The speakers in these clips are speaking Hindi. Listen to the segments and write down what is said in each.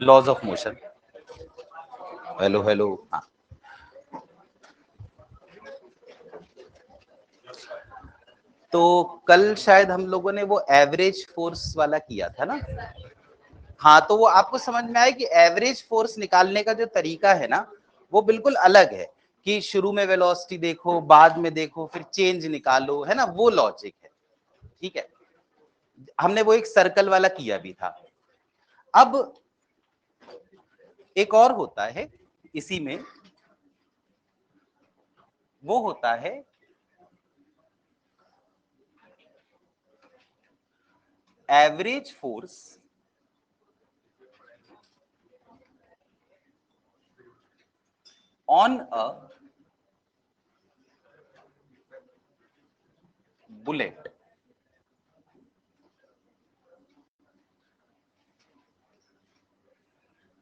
Laws of motion. Hello hello, हाँ। तो कल शायद हम लोगों ने वो एवरेज फोर्स वाला किया था ना। हाँ, तो वो आपको समझ में आया कि एवरेज फोर्स निकालने का जो तरीका है ना, वो बिल्कुल अलग है कि शुरू में वेलोसिटी देखो, बाद में देखो, फिर चेंज निकालो, है ना, वो लॉजिक है। ठीक है, हमने वो एक सर्कल वाला किया भी था। अब एक और होता है इसी में, वो होता है average force on a bullet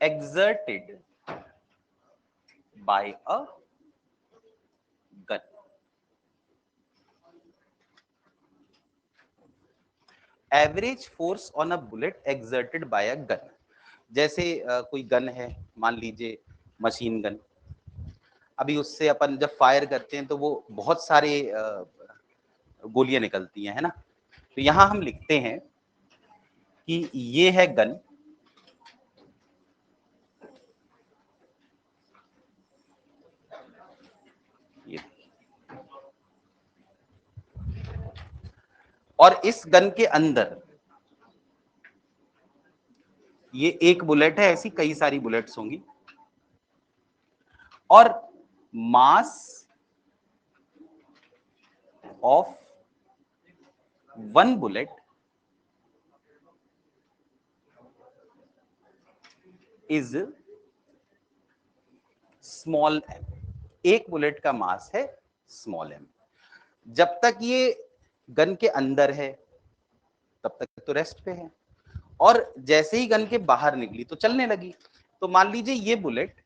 exerted by a gun। Average force on a bullet exerted by a gun। जैसे कोई गन है, मान लीजिए मशीन गन। अभी उससे अपन जब फायर करते हैं तो वो बहुत सारे गोलियां निकलती हैं, है ना। तो यहां हम लिखते हैं कि ये है गन, ये, और इस गन के अंदर ये एक बुलेट है, ऐसी कई सारी बुलेट्स होंगी, और mass of one bullet is small M. एक बुलेट का मास है स्मॉल एम। जब तक ये गन के अंदर है तब तक तो रेस्ट पे है, और जैसे ही गन के बाहर निकली तो चलने लगी। तो मान लीजिए ये बुलेट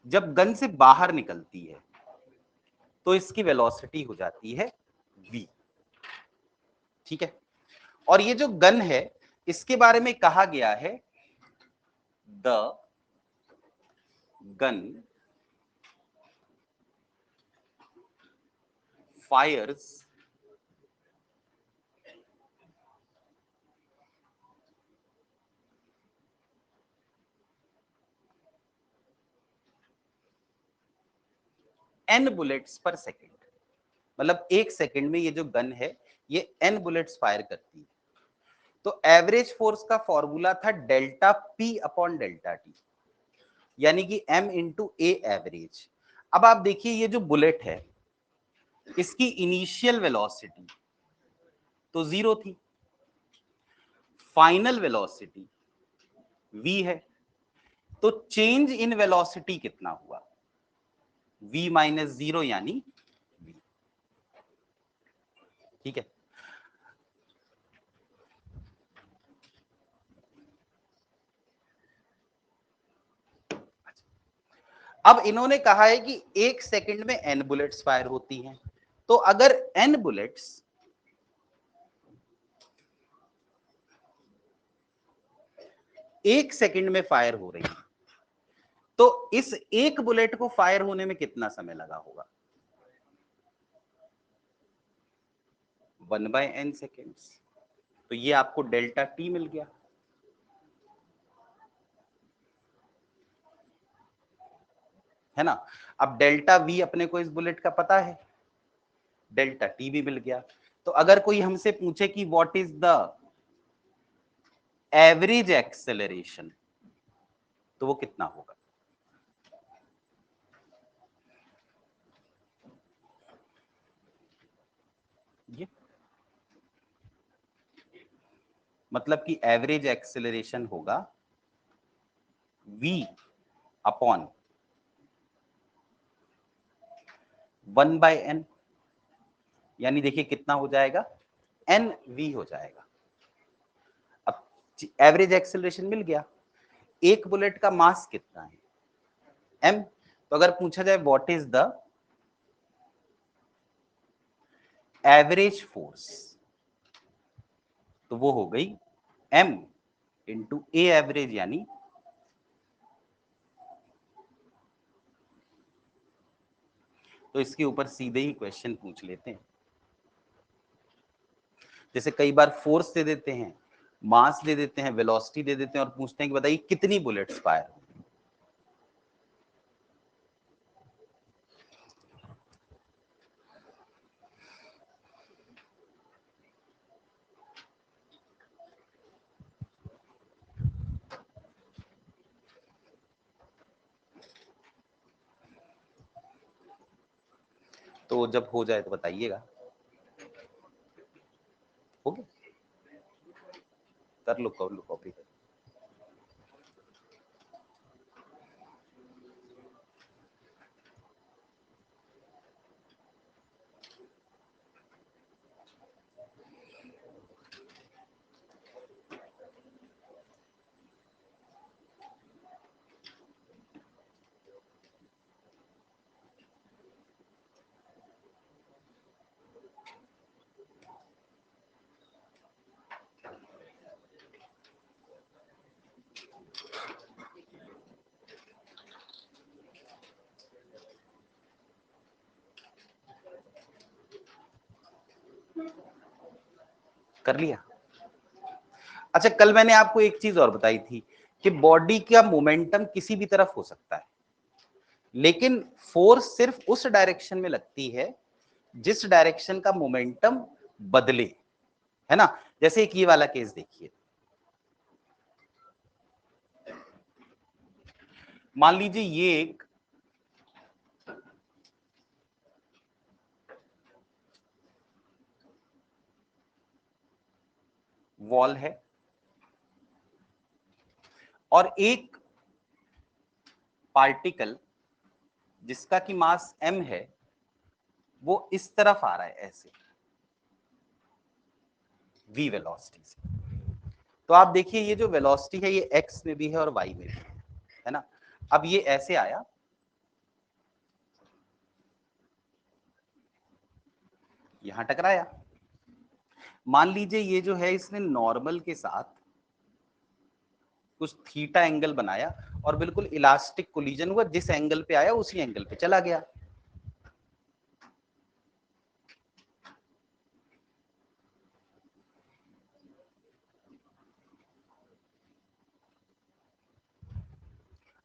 जब गन से बाहर निकलती है तो इसकी वेलोसिटी हो जाती है v। ठीक है, और ये जो गन है इसके बारे में कहा गया है the gun fires n bullets per second. मतलब एक सेकेंड में ये जो गन है ये n बुलेट्स फायर करती है। तो एवरेज फोर्स का फॉर्मूला था delta p upon delta T, यानी कि m इंटू ए एवरेज। अब आप देखिए ये जो बुलेट है इसकी इनिशियल वेलोसिटी तो 0 थी, फाइनल वेलोसिटी v है, तो चेंज इन वेलोसिटी कितना हुआ, v माइनस 0 यानी v। ठीक है, अब इन्होंने कहा है कि एक सेकंड में n बुलेट्स फायर होती हैं। तो अगर n बुलेट्स एक सेकंड में फायर हो रही है तो इस एक बुलेट को फायर होने में कितना समय लगा होगा, 1/n सेकेंड्स। तो ये आपको डेल्टा टी मिल गया। है ना। अब डेल्टा वी अपने को इस बुलेट का पता है, डेल्टा टी भी मिल गया। तो अगर कोई हमसे पूछे कि what is the average acceleration तो वो कितना होगा, ये मतलब कि एवरेज एक्सेलरेशन होगा v अपॉन 1/n, यानी देखिए कितना हो जाएगा, एन वी हो जाएगा। अब एवरेज एक्सेलरेशन मिल गया। एक बुलेट का मास कितना है, m। तो अगर पूछा जाए what is the average force तो वो हो गई m इंटू ए एवरेज, यानी तो इसके ऊपर सीधे ही क्वेश्चन पूछ लेते हैं। जैसे कई बार फोर्स दे देते हैं, मास दे देते हैं, वेलोसिटी दे देते हैं और पूछते हैं कि बताइए कितनी बुलेट्स फायर। तो जब हो जाए तो बताइएगा। हो गया, कर लो कॉपी। कर लिया। अच्छा, कल मैंने आपको एक चीज और बताई थी कि बॉडी का मोमेंटम किसी भी तरफ हो सकता है, लेकिन फोर्स सिर्फ उस डायरेक्शन में लगती है जिस डायरेक्शन का मोमेंटम बदले, है ना। जैसे एक ये वाला केस देखिए, मान लीजिए ये एक वॉल है और एक पार्टिकल जिसका कि मास m है वो इस तरफ आ रहा है ऐसे v वेलोसिटी से। तो आप देखिए ये जो वेलोसिटी है ये x में भी है और y में भी है ना। अब ये ऐसे आया, यहां टकराया। मान लीजिए ये जो है इसने नॉर्मल के साथ कुछ थीटा एंगल बनाया और बिल्कुल इलास्टिक कोलिजन हुआ, जिस एंगल पे आया उसी एंगल पे चला गया।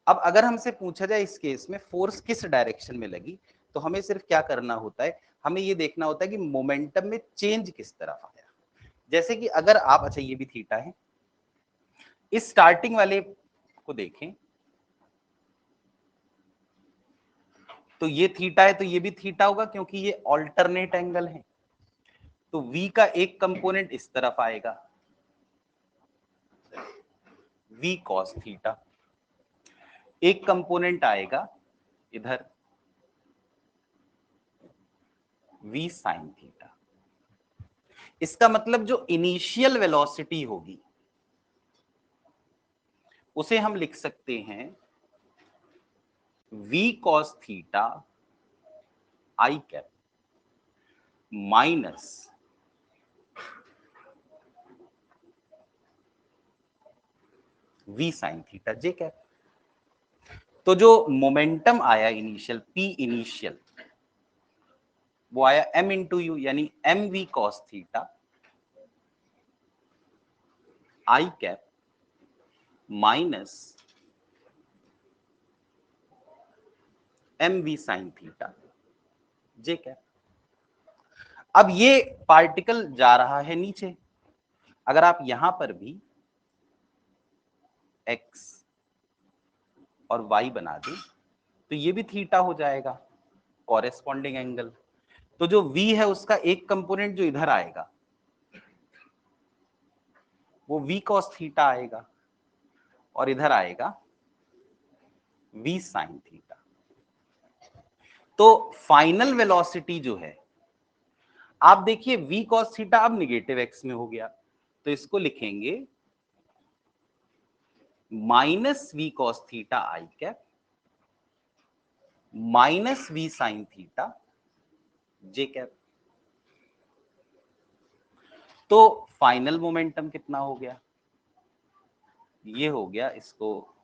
अब अगर हमसे पूछा जाए इस केस में फोर्स किस डायरेक्शन में लगी, तो हमें सिर्फ क्या करना होता है, हमें ये देखना होता है कि मोमेंटम में चेंज किस तरफ आया। जैसे कि अगर आप, अच्छा ये भी थीटा है, इस स्टार्टिंग वाले को देखें तो ये थीटा है तो ये भी थीटा होगा क्योंकि ये ऑल्टरनेट एंगल है। तो v का एक कंपोनेंट इस तरफ आएगा, v cos थीटा, एक कंपोनेंट आएगा इधर v sin थीटा। इसका मतलब जो इनिशियल वेलोसिटी होगी उसे हम लिख सकते हैं v cos theta I cap minus v sin theta J cap. तो जो मोमेंटम आया इनिशियल, p इनिशियल, वो आया m इंटू यू, यानी M V cos theta I cap minus M V sine theta J cap. अब ये पार्टिकल जा रहा है नीचे, अगर आप यहां पर भी x और y बना दें तो ये भी थीटा हो जाएगा, कॉरेस्पॉन्डिंग एंगल। तो जो v है उसका एक कंपोनेंट जो इधर आएगा वो v cos थीटा आएगा और इधर आएगा v sin थीटा। तो फाइनल वेलोसिटी जो है, आप देखिए v cos थीटा अब निगेटिव x में हो गया, तो इसको लिखेंगे minus v cos theta I cap minus v sin theta J cap. तो फाइनल मोमेंटम कितना हो गया, ये हो गया, इसको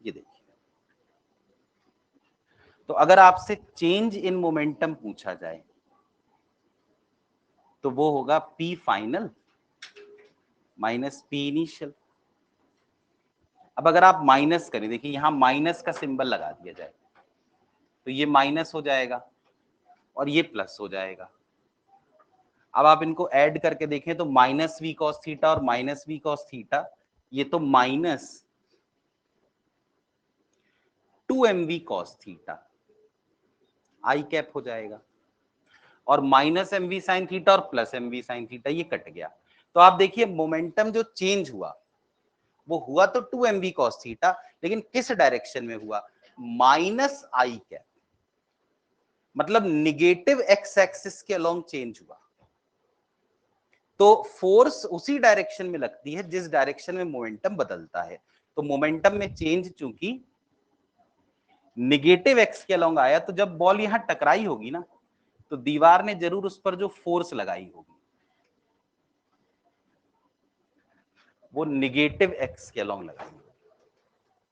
ये देखिए, तो अगर आपसे चेंज इन मोमेंटम पूछा जाए तो वो होगा P final minus P initial. अब अगर आप माइनस करें, देखिए यहां माइनस का सिंबल लगा दिया जाए तो ये माइनस हो जाएगा और ये प्लस हो जाएगा। अब आप इनको ऐड करके देखें तो माइनस वी कॉस थीटा और माइनस वी कॉस थीटा, ये तो minus 2mv cos theta I cap हो जाएगा, और माइनस mv साइन थीटा और प्लस mv साइन थीटा, ये कट गया। तो आप देखिए मोमेंटम जो चेंज हुआ वो हुआ तो 2mv कॉस थीटा, लेकिन किस डायरेक्शन में हुआ, माइनस आई कैप, मतलब निगेटिव एक्स एक्सिस के अलोंग चेंज हुआ। तो फोर्स उसी डायरेक्शन में लगती है जिस डायरेक्शन में मोमेंटम बदलता है। तो मोमेंटम में चेंज चूंकि निगेटिव एक्स के अलोंग आया, तो जब बॉल यहां टकराई होगी ना, तो दीवार ने जरूर उस पर जो फोर्स लगाई होगी वो निगेटिव एक्स के अलोंग लगाई होगी।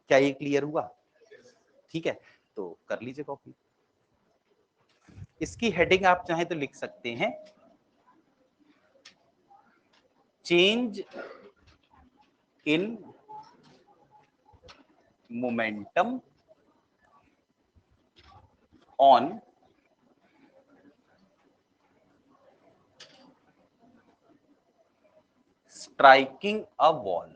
क्या ये क्लियर हुआ? ठीक है, तो कर लीजिए कॉपी। इसकी हेडिंग आप चाहें तो लिख सकते हैं, change in momentum on striking a wall.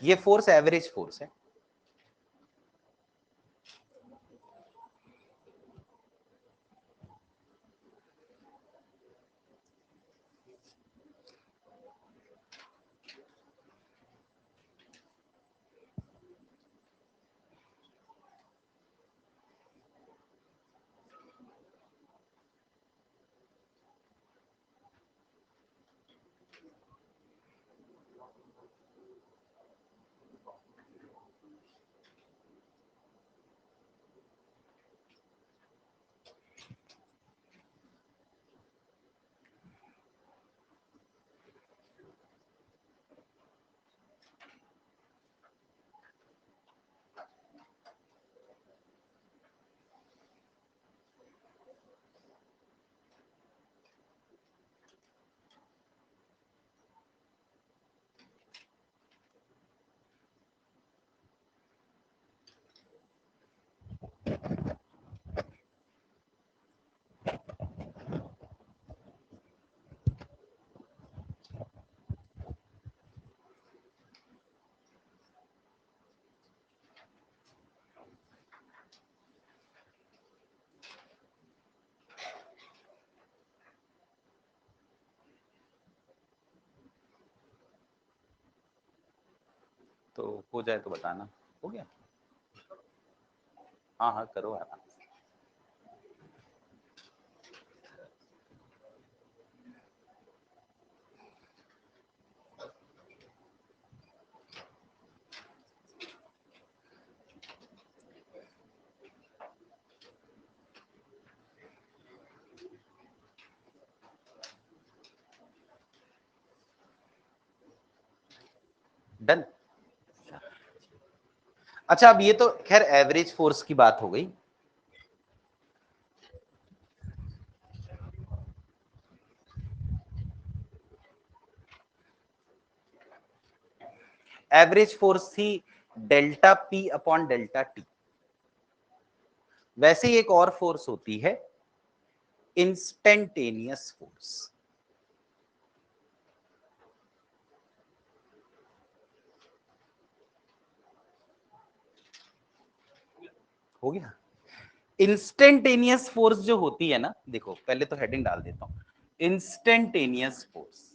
ये फोर्स एवरेज फोर्स है। तो हो जाए तो बताना। हो गया? हाँ हाँ, करो आराम से। डन। अच्छा, अब ये तो खैर एवरेज फोर्स की बात हो गई। एवरेज फोर्स थी delta P upon delta T. वैसे ही एक और फोर्स होती है इंस्टेंटेनियस फोर्स। हो गया। इंस्टेंटेनियस फोर्स जो होती है ना, देखो पहले तो हेडिंग डाल देता हूं, इंस्टेंटेनियस फोर्स।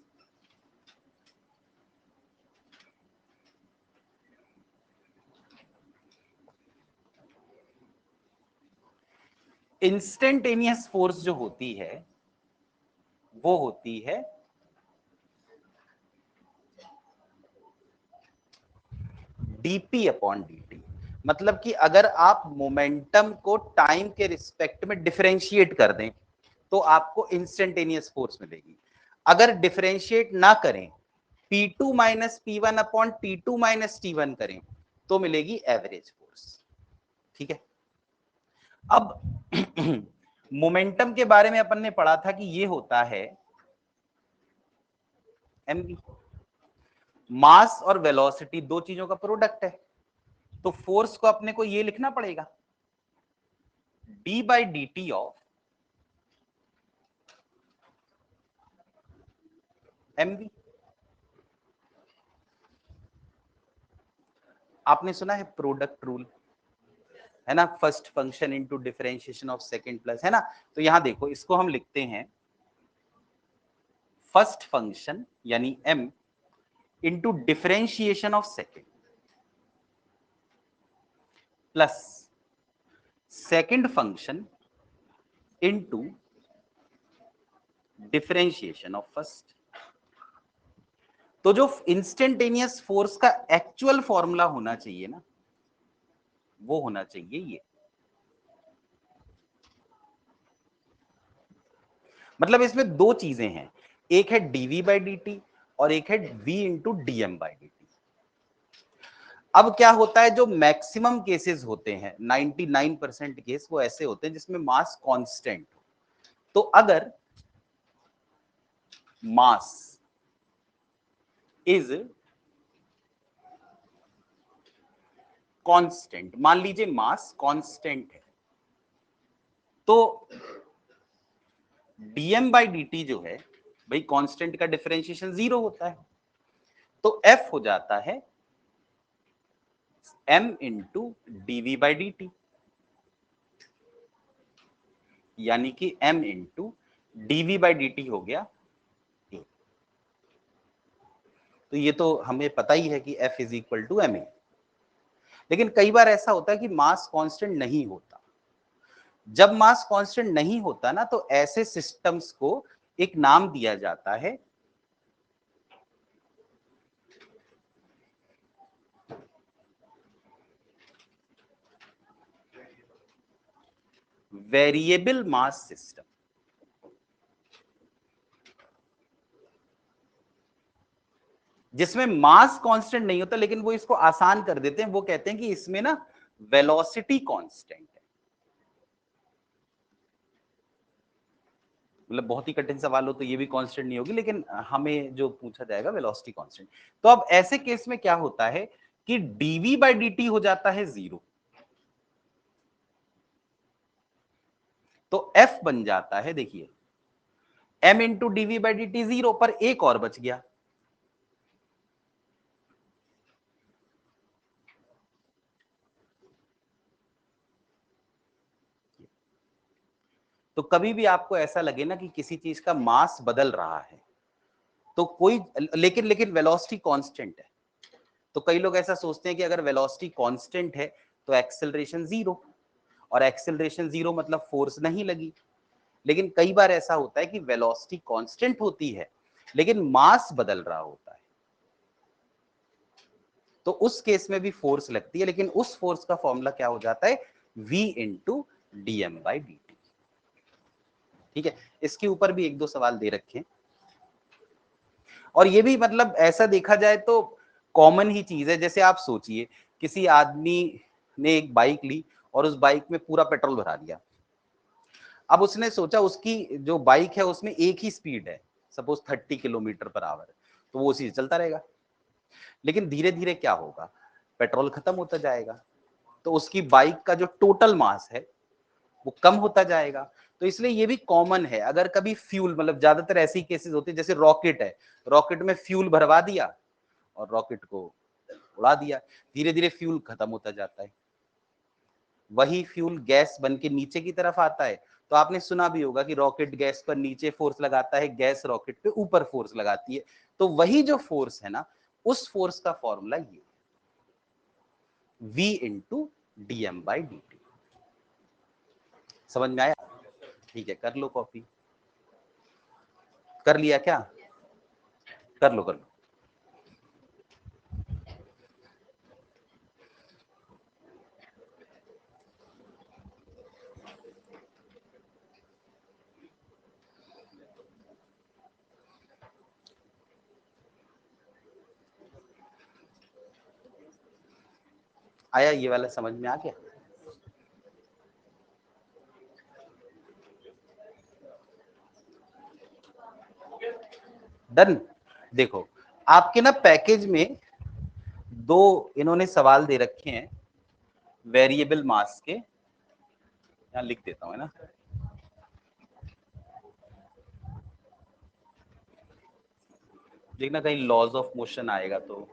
इंस्टेंटेनियस फोर्स जो होती है वो होती है dp अपॉन dt। मतलब कि अगर आप मोमेंटम को टाइम के रिस्पेक्ट में डिफरेंशिएट कर दें तो आपको इंस्टेंटेनियस फोर्स मिलेगी। अगर डिफरेंशिएट ना करें, P2 minus P1 upon T2 minus T1 करें तो मिलेगी एवरेज फोर्स। ठीक है। अब मोमेंटम के बारे में अपन ने पढ़ा था कि ये होता है mv। मास और वेलोसिटी दो चीजों का प्रोडक्ट है, तो फोर्स को अपने को ये लिखना पड़ेगा d by D T of mv। आपने सुना है प्रोडक्ट रूल, है ना, first function into differentiation of second plus, है ना। तो यहां देखो इसको हम लिखते हैं फर्स्ट फंक्शन यानी m into differentiation of second plus second function into differentiation of first. तो जो इंस्टेंटेनियस फोर्स का एक्चुअल फॉर्मूला होना चाहिए ना, वो होना चाहिए ये। मतलब इसमें दो चीजें हैं, एक है dv बाई dt और एक है v into dm by dt। अब क्या होता है, जो मैक्सिमम केसेस होते हैं 99% केस वो ऐसे होते हैं जिसमें मास कांस्टेंट हो। तो अगर मास इज कांस्टेंट, मान लीजिए मास कांस्टेंट है, तो dm बाई dt जो है भाई, कांस्टेंट का डिफरेंशिएशन 0 होता है, तो f हो जाता है m into dv by dt, यानी कि m into dv by dt हो गया a। तो ये तो हमें पता ही है कि f is equal to ma। लेकिन कई बार ऐसा होता है कि मास कांस्टेंट नहीं होता। जब मास कांस्टेंट नहीं होता ना, तो ऐसे सिस्टम्स को एक नाम दिया जाता है वेरिएबल मास सिस्टम। जिसमें मास कांस्टेंट नहीं होता, लेकिन वो इसको आसान कर देते हैं, वो कहते हैं कि इसमें ना वेलोसिटी कांस्टेंट है। मतलब बहुत ही कठिन सवाल हो तो ये भी कांस्टेंट नहीं होगी, लेकिन हमें जो पूछा जाएगा वेलोसिटी कांस्टेंट। तो अब ऐसे केस में क्या होता है कि dv बाई dt हो जाता है 0, तो f बन जाता है, देखिए m into dv by dt 0 पर एक और बच गया, तो कभी भी आपको ऐसा लगे ना कि किसी चीज का मास बदल रहा है, तो कोई लेकिन लेकिन वेलोसिटी कांस्टेंट है, तो कई लोग ऐसा सोचते हैं कि अगर वेलोसिटी कांस्टेंट है तो एक्सेलरेशन 0, और एक्सेलरेशन 0 मतलब फोर्स नहीं लगी। लेकिन कई बार ऐसा होता है कि वेलोसिटी कांस्टेंट होती है लेकिन मास बदल रहा होता है, तो उस केस में भी फोर्स लगती है, लेकिन उस फोर्स का फॉर्मूला क्या हो जाता है, v into D M by D T. ठीक है, इसके ऊपर भी एक दो सवाल दे रखे हैं, और ये भी मतलब ऐसा देखा जाए तो कॉमन ही चीज है। जैसे आप सोचिए, किसी आदमी ने एक बाइक ली और उस बाइक में पूरा पेट्रोल भरा दिया। अब उसने सोचा उसकी जो बाइक है उसमें एक ही स्पीड है, सपोज 30 किलोमीटर पर आवर, तो वो उसी से चलता रहेगा। लेकिन धीरे धीरे क्या होगा, पेट्रोल खत्म होता जाएगा, तो उसकी बाइक का जो टोटल मास है वो कम होता जाएगा। तो इसलिए ये भी कॉमन है, अगर कभी फ्यूल, मतलब ज्यादातर ऐसी केसेस होती है, जैसे रॉकेट है, रॉकेट में फ्यूल भरवा दिया और रॉकेट को उड़ा दिया, धीरे धीरे फ्यूल खत्म होता जाता है। वही फ्यूल गैस बन के नीचे की तरफ आता है। तो आपने सुना भी होगा कि रॉकेट गैस पर नीचे फोर्स लगाता है, गैस रॉकेट पे ऊपर फोर्स लगाती है। तो वही जो फोर्स है ना, उस फोर्स का फॉर्मूला ये V इंटू dm/dt। समझ में आया? ठीक है, कर लो कॉपी। कर लिया क्या? कर लो कर लो। आया ये वाला समझ में आ गया? डन। देखो आपके ना पैकेज में दो इन्होंने सवाल दे रखे हैं वेरिएबल मास के, यहां लिख देता हूं, है ना। देखना कहीं लॉज ऑफ मोशन आएगा तो।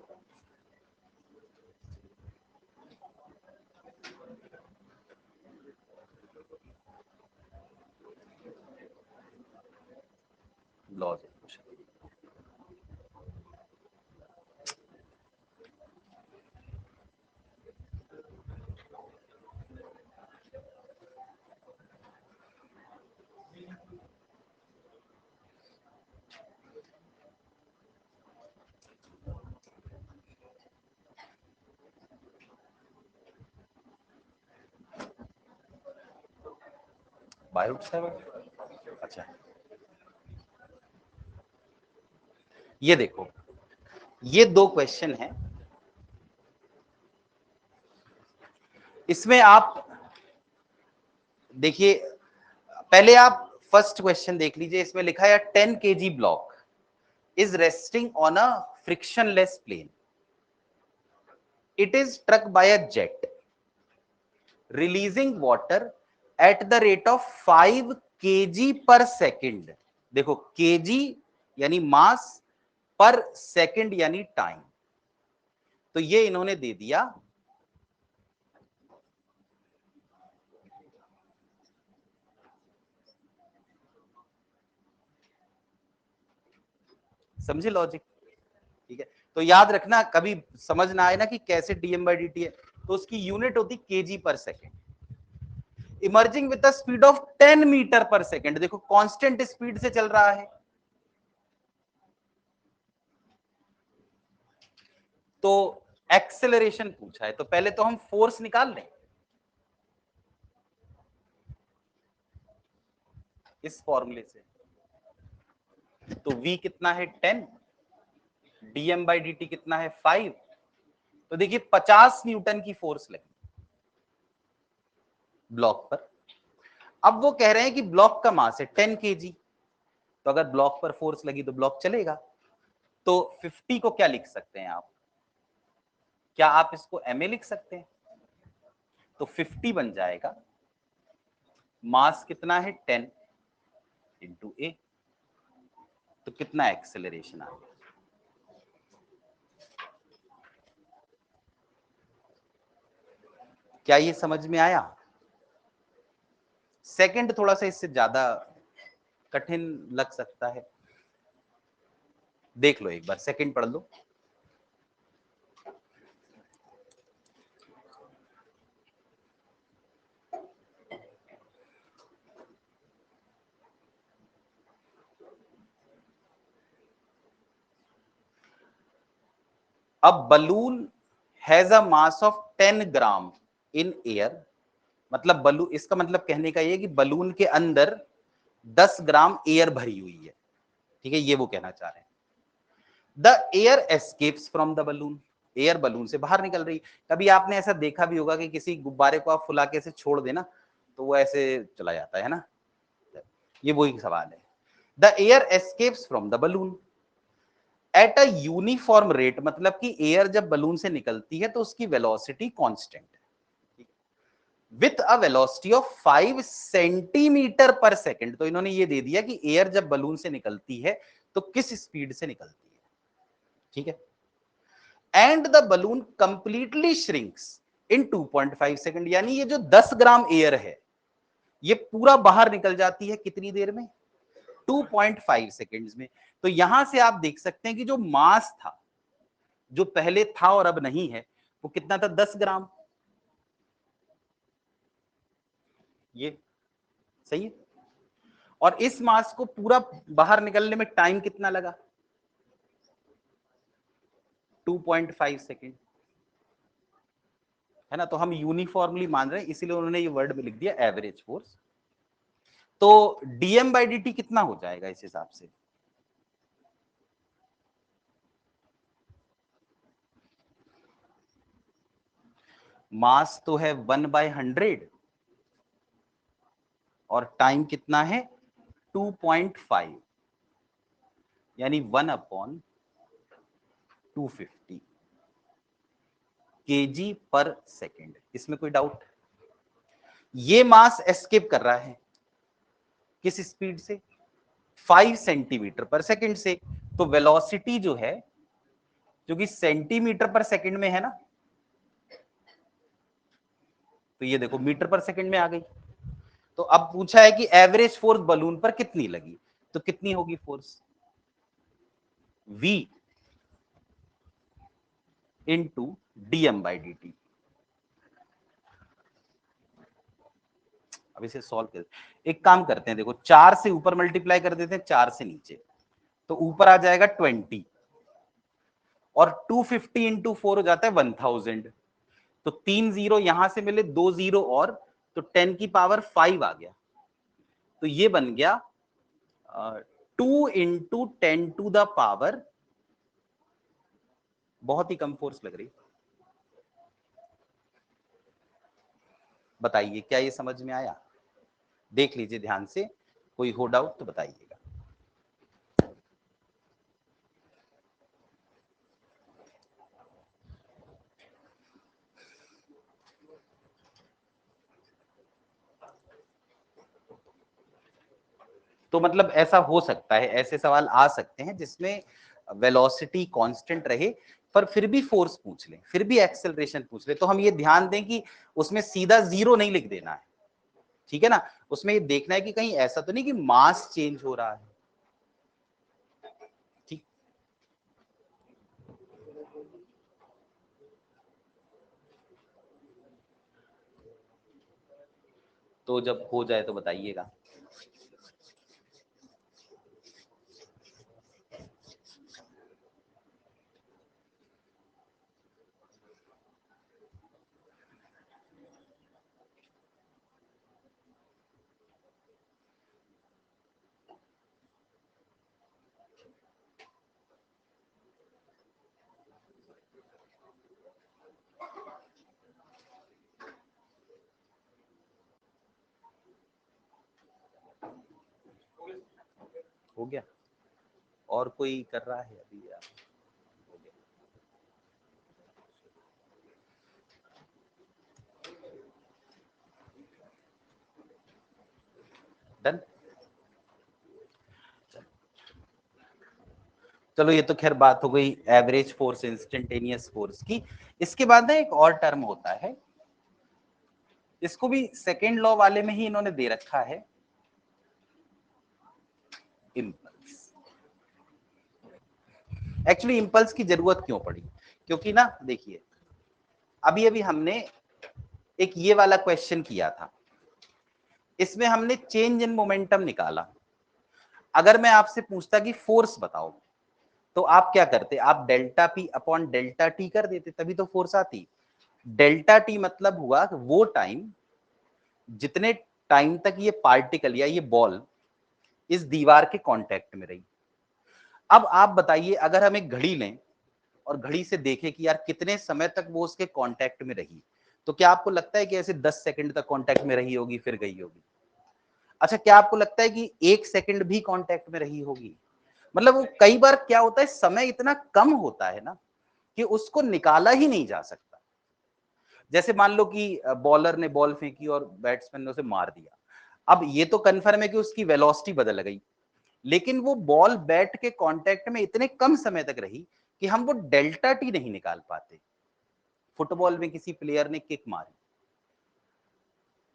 Laws of motion, by root 7। अच्छा ये देखो, ये दो क्वेश्चन है, इसमें आप देखिए, पहले आप फर्स्ट क्वेश्चन देख लीजिए। इसमें लिखा है 10 kg block is resting on a frictionless plane, it is struck by a jet releasing water at the rate of 5 kg per second. देखो kg यानी मास, पर सेकेंड यानी टाइम। तो ये इन्होंने दे दिया समझे लॉजिक? ठीक है, तो याद रखना, कभी समझ ना आए ना कि कैसे dm/dt है, तो उसकी यूनिट होती kg per second. Emerging with the speed of 10 metre per second. देखो कांस्टेंट स्पीड से चल रहा है, तो एक्सेलरेशन पूछा है, तो पहले तो हम फोर्स निकाल लें इस फॉर्मूले से। तो v कितना है 10, dm/dt कितना है 5। तो देखिए 50 न्यूटन की फोर्स लगी ब्लॉक पर। अब वो कह रहे हैं कि ब्लॉक का मास है 10 kg, तो अगर ब्लॉक पर फोर्स लगी तो ब्लॉक चलेगा। तो 50 को क्या लिख सकते हैं आप? क्या आप इसको ma लिख सकते हैं? तो 50 बन जाएगा, मास कितना है 10 इंटू ए। तो कितना एक्सेलरेशन आ गया? क्या ये समझ में आया? सेकंड थोड़ा सा इससे ज्यादा कठिन लग सकता है, देख लो एक बार, सेकंड पढ़ लो। अब balloon has a mass of 10 gram in air, मतलब बलून, इसका मतलब कहने का ये कि बलून के अंदर 10 ग्राम एयर भरी हुई है। ठीक है, ये वो कहना चाह रहे हैं। The air escapes from the balloon, air balloon से बाहर निकल रही। कभी आपने ऐसा देखा भी होगा कि किसी गुब्बारे को आप फुला के ऐसे छोड़ देना तो वो ऐसे चला जाता है ना। ये वही सवाल है। The air escapes from the balloon at a uniform rate, मतलब कि एयर जब बलून से निकलती है तो उसकी वेलोसिटी कांस्टेंट है, with a velocity of 5 centimetre पर सेकेंड। तो इन्होंने ये दे दिया कि एयर जब बलून से निकलती है तो किस स्पीड से निकलती है। ठीक है, and the balloon completely shrinks in 2.5 second, यानी ये जो 10 ग्राम एयर है ये पूरा बाहर निकल जाती है कितनी देर में? 2.5 सेकंड्स में। तो यहां से आप देख सकते हैं कि जो मास था, जो पहले था और अब नहीं है, वो कितना था? 10 ग्राम। ये सही है। और इस मास को पूरा बाहर निकलने में टाइम कितना लगा? 2.5 सेकंड, है ना। तो हम यूनिफॉर्मली मान रहे हैं, इसीलिए उन्होंने ये वर्ड में लिख दिया एवरेज फोर्स। तो dm बाई dt कितना हो जाएगा इस हिसाब से? मास तो है 1/100 और टाइम कितना है? 2.5, यानी 1/250 kg पर सेकेंड। इसमें कोई डाउट? ये मास एस्केप कर रहा है किस स्पीड से? 5 सेंटीमीटर पर सेकेंड से। तो वेलोसिटी जो है, जो कि सेंटीमीटर पर सेकेंड में है ना, तो ये देखो मीटर पर सेकेंड में आ गई। तो अब पूछा है कि एवरेज फोर्स बलून पर कितनी लगी, तो कितनी होगी force? V into dm by dt। अब इसे सॉल्व कर, एक काम करते हैं, देखो 4 से ऊपर मल्टीप्लाई कर देते हैं 4 से नीचे, तो ऊपर आ जाएगा 20 और 250 इंटू 4 हो जाता है 1000। तो 3 जीरो यहां से मिले, 2 जीरो और, तो 10 की पावर 5 आ गया। तो ये बन गया 2 इंटू 10 टू द पावर, बहुत ही कम फोर्स लग रही। बताइए क्या ये समझ में आया? देख लीजिए ध्यान से, कोई हो डाउट तो बताइएगा। तो मतलब ऐसा हो सकता है, ऐसे सवाल आ सकते हैं जिसमें वेलोसिटी कांस्टेंट रहे पर फिर भी फोर्स पूछ ले, फिर भी एक्सेलरेशन पूछ ले, तो हम ये ध्यान दें कि उसमें सीधा जीरो नहीं लिख देना है, ठीक है ना। उसमें ये देखना है कि कहीं ऐसा तो नहीं कि मास चेंज हो रहा है, ठीक। तो जब हो जाए तो बताइएगा। हो गया? और कोई कर रहा है अभी या? हो गया? डन। चलो ये तो खैर बात हो गई एवरेज फोर्स, इंस्टेंटेनियस फोर्स की। इसके बाद ना एक और टर्म होता है, इसको भी सेकेंड लॉ वाले में ही इन्होंने दे रखा है, इम्पल्स। एक्चुअली इम्पल्स की जरूरत क्यों पड़ी? क्योंकि ना देखिए, अभी अभी हमने एक ये वाला क्वेश्चन किया था, इसमें हमने चेंज इन मोमेंटम निकाला। अगर मैं आपसे पूछता कि फोर्स बताओ, तो आप क्या करते? आप delta P upon delta T कर देते, तभी तो फोर्स आती। डेल्टा टी मतलब हुआ वो टाइम जितने टाइम तक ये पार्टिकल या ये बॉल इस दीवार के कांटेक्ट में रही। अब आप बताइए, अगर हम एक घड़ी लें और घड़ी से देखें कि यार कितने समय तक वो उसके कांटेक्ट में रही, तो क्या आपको लगता है कि ऐसे 10 सेकंड तक कांटेक्ट में रही होगी फिर गई होगी? अच्छा, क्या आपको लगता है कि 1 सेकंड भी कांटेक्ट में रही होगी? मतलब वो कई बार क्या होता है, समय इतना कम होता है ना कि उसको निकाला ही नहीं जा सकता। जैसे मान लो कि बॉलर ने बॉल फेंकी और बैट्समैन ने उसे मार दिया, अब ये तो कंफर्म है कि उसकी वेलोसिटी बदल गई, लेकिन वो बॉल बैट के कांटेक्ट में इतने कम समय तक रही कि हम वो डेल्टा टी नहीं निकाल पाते। फुटबॉल में किसी प्लेयर ने किक मारी,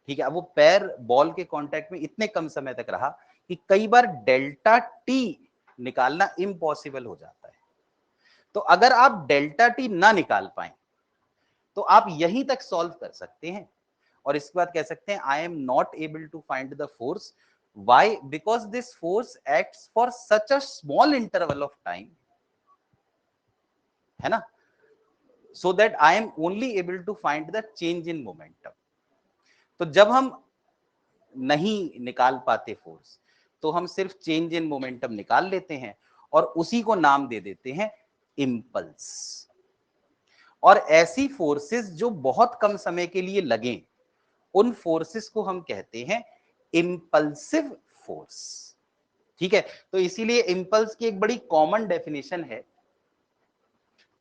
ठीक है, अब वो पैर बॉल के कांटेक्ट में इतने कम समय तक रहा कि कई बार डेल्टा टी निकालना इम्पॉसिबल हो जाता है। तो अगर आप डेल्टा टी ना निकाल पाए तो आप यहीं तक सॉल्व कर सकते हैं और इसके बाद कह सकते हैं I am not able to find the force, why, because this force acts for such a small interval of time, है ना, so that I am only able to find the change in momentum। तो जब हम नहीं निकाल पाते फोर्स तो हम सिर्फ चेंज इन मोमेंटम निकाल लेते हैं और उसी को नाम दे देते हैं इंपल्स। और ऐसी फोर्सेस जो बहुत कम समय के लिए लगे उन फोर्सेस को हम कहते हैं इंपल्सिव फोर्स, ठीक है। तो इसीलिए इंपल्स की एक बड़ी कॉमन डेफिनेशन है,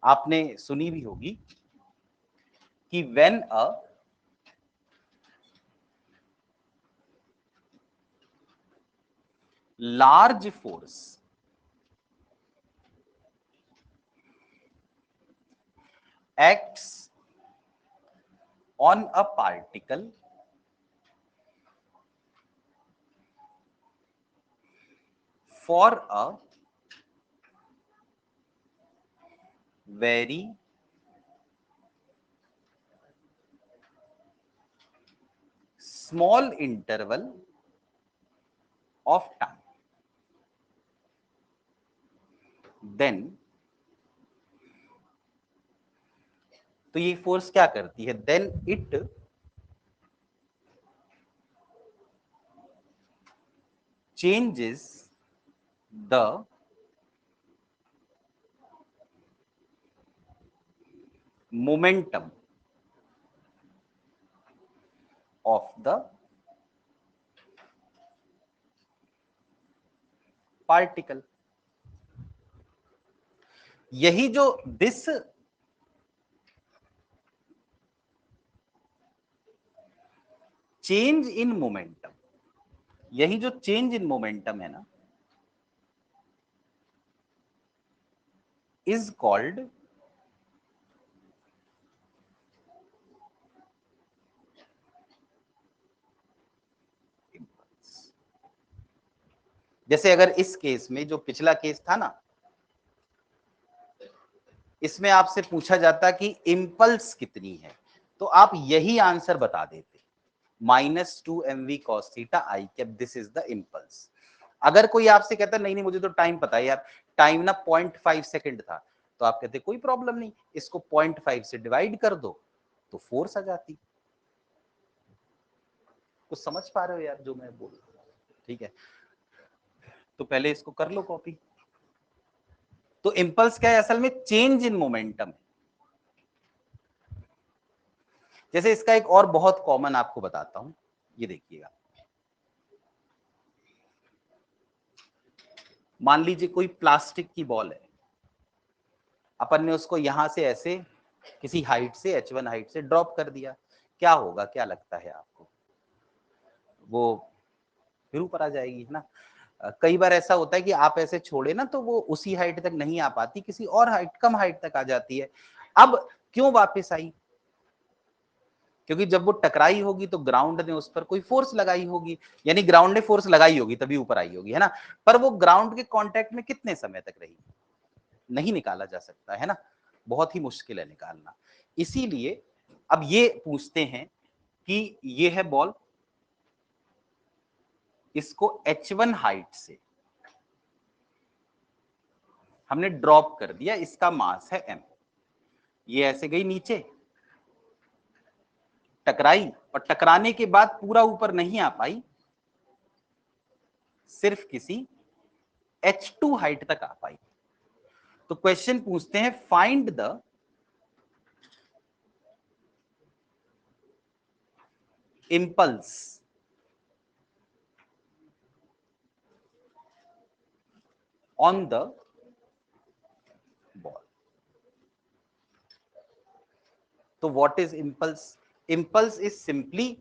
आपने सुनी भी होगी कि when a large force acts on a particle for a very small interval of time, then तो ये फोर्स क्या करती है, then it changes the momentum of the particle। यही जो दिस चेंज इन मोमेंटम, यही जो चेंज इन मोमेंटम है ना, इज कॉल्ड इंपल्स। जैसे अगर इस केस में जो पिछला केस था ना, इसमें आपसे पूछा जाता कि इंपल्स कितनी है तो आप यही आंसर बता देते, -2 mv cos theta I cap, this is the impulse. अगर कोई आपसे कहता नहीं नहीं मुझे तो टाइम पता है यार, टाइम ना 0.5 सेकंड था, तो आप कहते कोई प्रॉब्लम नहीं, इसको 0.5 से डिवाइड कर दो तो फोर्स आ जाती। कुछ समझ पा रहे हो यार जो मैं बोल रहा हूं, ठीक है। तो पहले इसको कर लो कॉपी। तो इंपल्स क्या है, असल में चेंज इन मोमेंटम। जैसे इसका एक और बहुत कॉमन आपको बताता हूं, ये देखिएगा, मान लीजिए कोई प्लास्टिक की बॉल है, अपन ने उसको यहां से ऐसे किसी हाइट से h1 हाइट से ड्रॉप कर दिया, क्या होगा, क्या लगता है आपको, वो फिर ऊपर आ जाएगी ना। कई बार ऐसा होता है कि आप ऐसे छोड़े ना तो वो उसी हाइट तक नहीं आ पाती, किसी और हाइट, कम हाइट तक आ जाती है। अब क्यों वापस आई, क्योंकि जब वो टकराई होगी तो ग्राउंड ने उस पर कोई फोर्स लगाई होगी, यानी ग्राउंड ने फोर्स लगाई होगी तभी ऊपर आई होगी, है ना। पर वो ग्राउंड के कांटेक्ट में कितने समय तक रही, नहीं निकाला जा सकता, है ना, बहुत ही मुश्किल है निकालना। इसीलिए अब ये पूछते हैं कि ये है बॉल, इसको h1 हाइट से हमने ड्रॉप कर दिया, इसका मास है m, ये ऐसे गई नीचे, टकराई और टकराने के बाद पूरा ऊपर नहीं आ पाई, सिर्फ किसी h2 हाइट तक आ पाई। तो क्वेश्चन पूछते हैं find the impulse on the ball. तो what is impulse, impulse is simply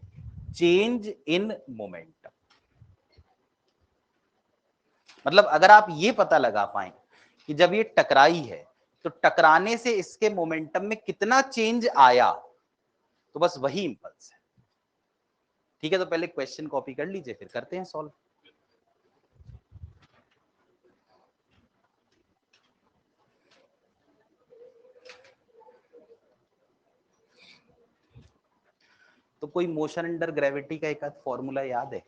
change in momentum. मतलब अगर आप ये पता लगा पाए कि जब ये टकराई है तो टकराने से इसके मोमेंटम में कितना चेंज आया, तो बस वही इंपल्स है। ठीक है, तो पहले क्वेश्चन कॉपी कर लीजिए, फिर करते हैं सॉल्व। तो कोई मोशन अंडर ग्रेविटी का एक आध फॉर्मूला याद है?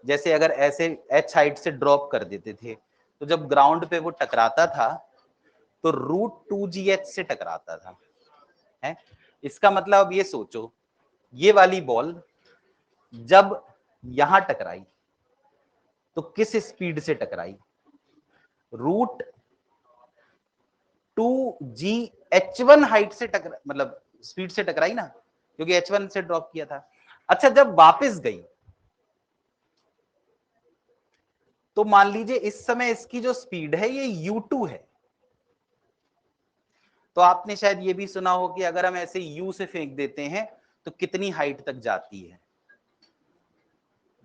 जैसे अगर ऐसे h हाइट से ड्रॉप कर देते थे, तो जब ग्राउंड पे वो टकराता था तो √2gh से टकराता था, है? इसका मतलब अब ये सोचो, ये वाली बॉल जब यहां टकराई तो किस स्पीड से टकराई? √2gh1 हाइट से टकरा, मतलब स्पीड से टकराई ना, क्योंकि h1 से ड्रॉप किया था। अच्छा, जब वापस गई तो मान लीजिए इस समय इसकी जो स्पीड है ये u2 है। तो आपने शायद ये भी सुना हो कि अगर हम ऐसे u से फेंक देते हैं तो कितनी हाइट तक जाती है?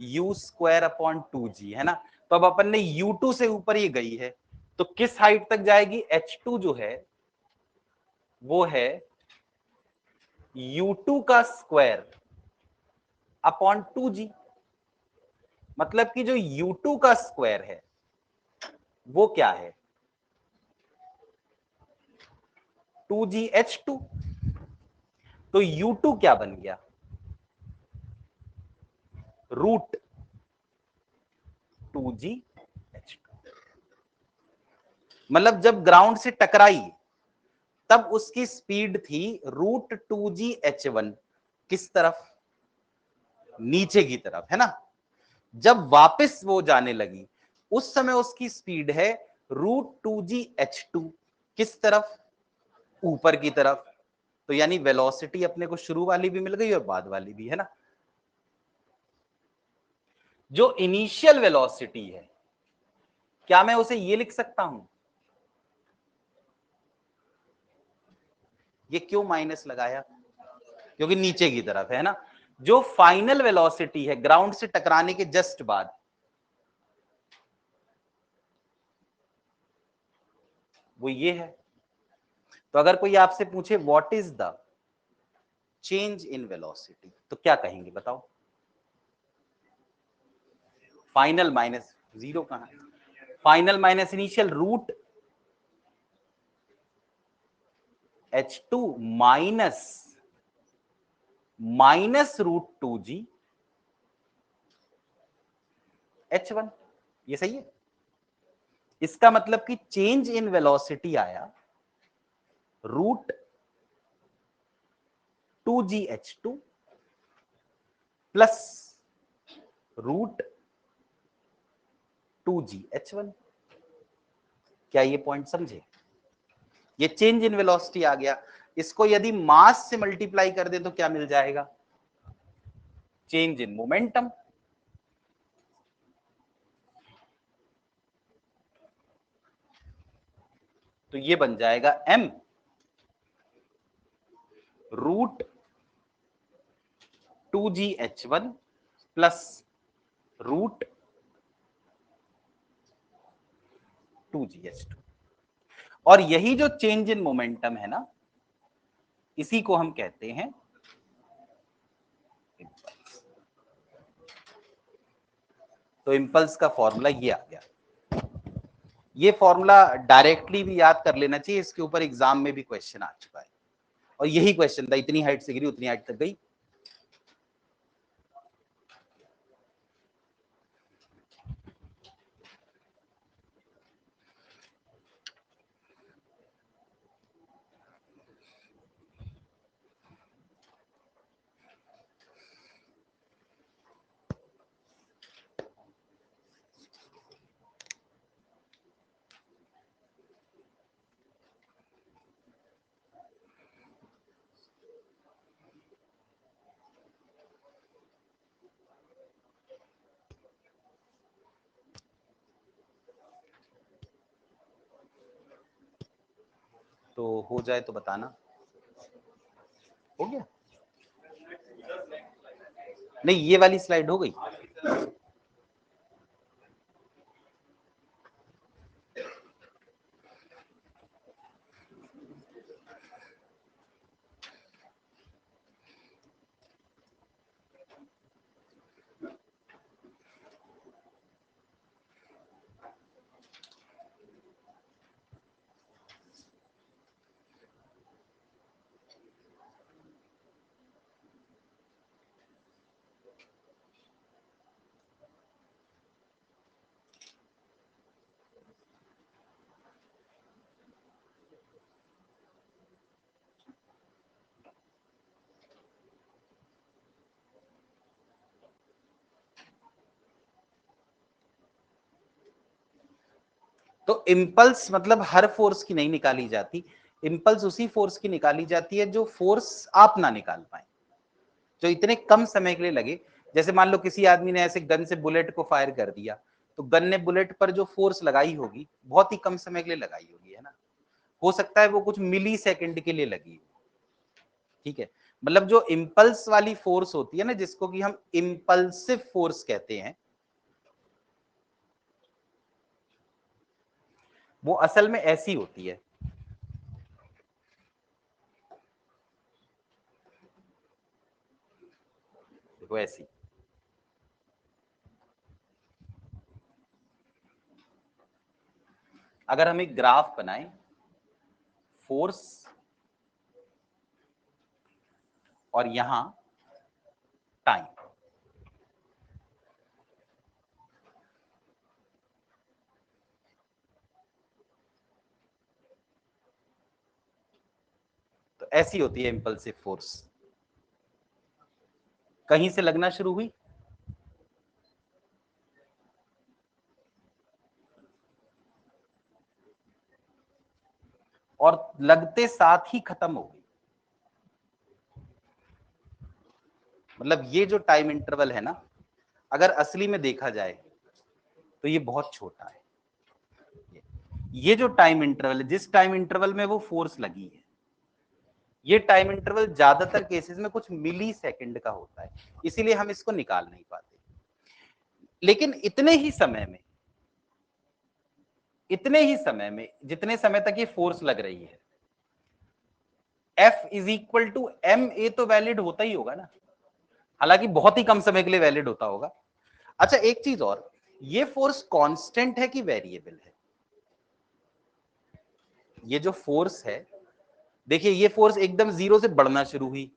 u²/2g, है ना? तो अब अपन ने u2 से ऊपर ये गई है, तो किस हाइट तक जाएगी? h2 जो है वो है u2² / 2g। मतलब कि जो u2 का स्क्वायर है वो क्या है? 2gh2। तो u2 क्या बन गया? √2gh2। मतलब जब ग्राउंड से टकराई तब उसकी स्पीड थी √2gh1, किस तरफ? नीचे की तरफ, है ना? जब वापस वो जाने लगी उस समय उसकी स्पीड है √2gh2, किस तरफ? ऊपर की तरफ। तो यानी वेलोसिटी अपने को शुरू वाली भी मिल गई और बाद वाली भी, है ना? जो इनिशियल वेलोसिटी है, क्या मैं उसे ये लिख सकता हूं? ये क्यों माइनस लगाया? क्योंकि नीचे की तरफ है ना। जो फाइनल वेलोसिटी है ग्राउंड से टकराने के जस्ट बाद, वो ये है। तो अगर कोई आपसे पूछे what is the change in velocity, तो क्या कहेंगे बताओ? फाइनल माइनस जीरो कहां है? Final minus initial √h2 minus √2gh1। ये सही है। इसका मतलब कि चेंज इन वेलोसिटी आया √2gh2 प्लस √2gh1। क्या ये पॉइंट समझे? ये चेंज इन वेलोसिटी आ गया। इसको यदि मास से मल्टीप्लाई कर दे तो क्या मिल जाएगा? Change in momentum. तो ये बन जाएगा m √2gh1 प्लस √2gh2। और यही जो चेंज इन मोमेंटम है ना, इसी को हम कहते हैं इंपल्स। तो इंपल्स का फॉर्मूला ये आ गया। ये फॉर्मूला डायरेक्टली भी याद कर लेना चाहिए, इसके ऊपर एग्जाम में भी क्वेश्चन आ चुका है और यही क्वेश्चन था, इतनी हाइट से गिरी उतनी हाइट तक गई। तो हो जाए तो बताना। हो गया? नहीं, ये वाली स्लाइड हो गई। तो इम्पल्स मतलब हर फोर्स की नहीं निकाली जाती, इम्पल्स उसी फोर्स की निकाली जाती है जो फोर्स आप ना निकाल पाए, जो इतने कम समय के लिए लगे। जैसे मान लो किसी आदमी ने ऐसे गन से बुलेट को फायर कर दिया, तो गन ने बुलेट पर जो फोर्स लगाई होगी बहुत ही कम समय के लिए लगाई होगी, है ना। हो सकता है वो कुछ मिली सेकेंड के लिए लगी हो, ठीक है। मतलब जो इम्पल्स वाली फोर्स होती है ना, जिसको कि हम इम्पल्सिव फोर्स कहते हैं, वो असल में ऐसी होती है। देखो ऐसी, अगर हम एक ग्राफ बनाएं फोर्स और यहां टाइम, तो ऐसी होती है इम्पल्सिव फोर्स। कहीं से लगना शुरू हुई और लगते साथ ही खत्म हो गई। मतलब ये जो टाइम इंटरवल है ना, अगर असली में देखा जाए तो ये बहुत छोटा है। ये जो टाइम इंटरवल है, जिस टाइम इंटरवल में वो फोर्स लगी है, ये टाइम इंटरवल ज्यादातर केसेस में कुछ मिली सेकेंड का होता है, इसीलिए हम इसको निकाल नहीं पाते। लेकिन इतने ही समय में जितने समय तक ये फोर्स लग रही है, F is equal to M A तो वैलिड होता ही होगा ना, हालांकि बहुत ही कम समय के लिए वैलिड होता होगा। अच्छा एक चीज और, ये फोर्स कांस्टेंट है कि वेरिएबल है? ये जो फोर्स है, देखिए ये फोर्स एकदम जीरो से बढ़ना शुरू हुई,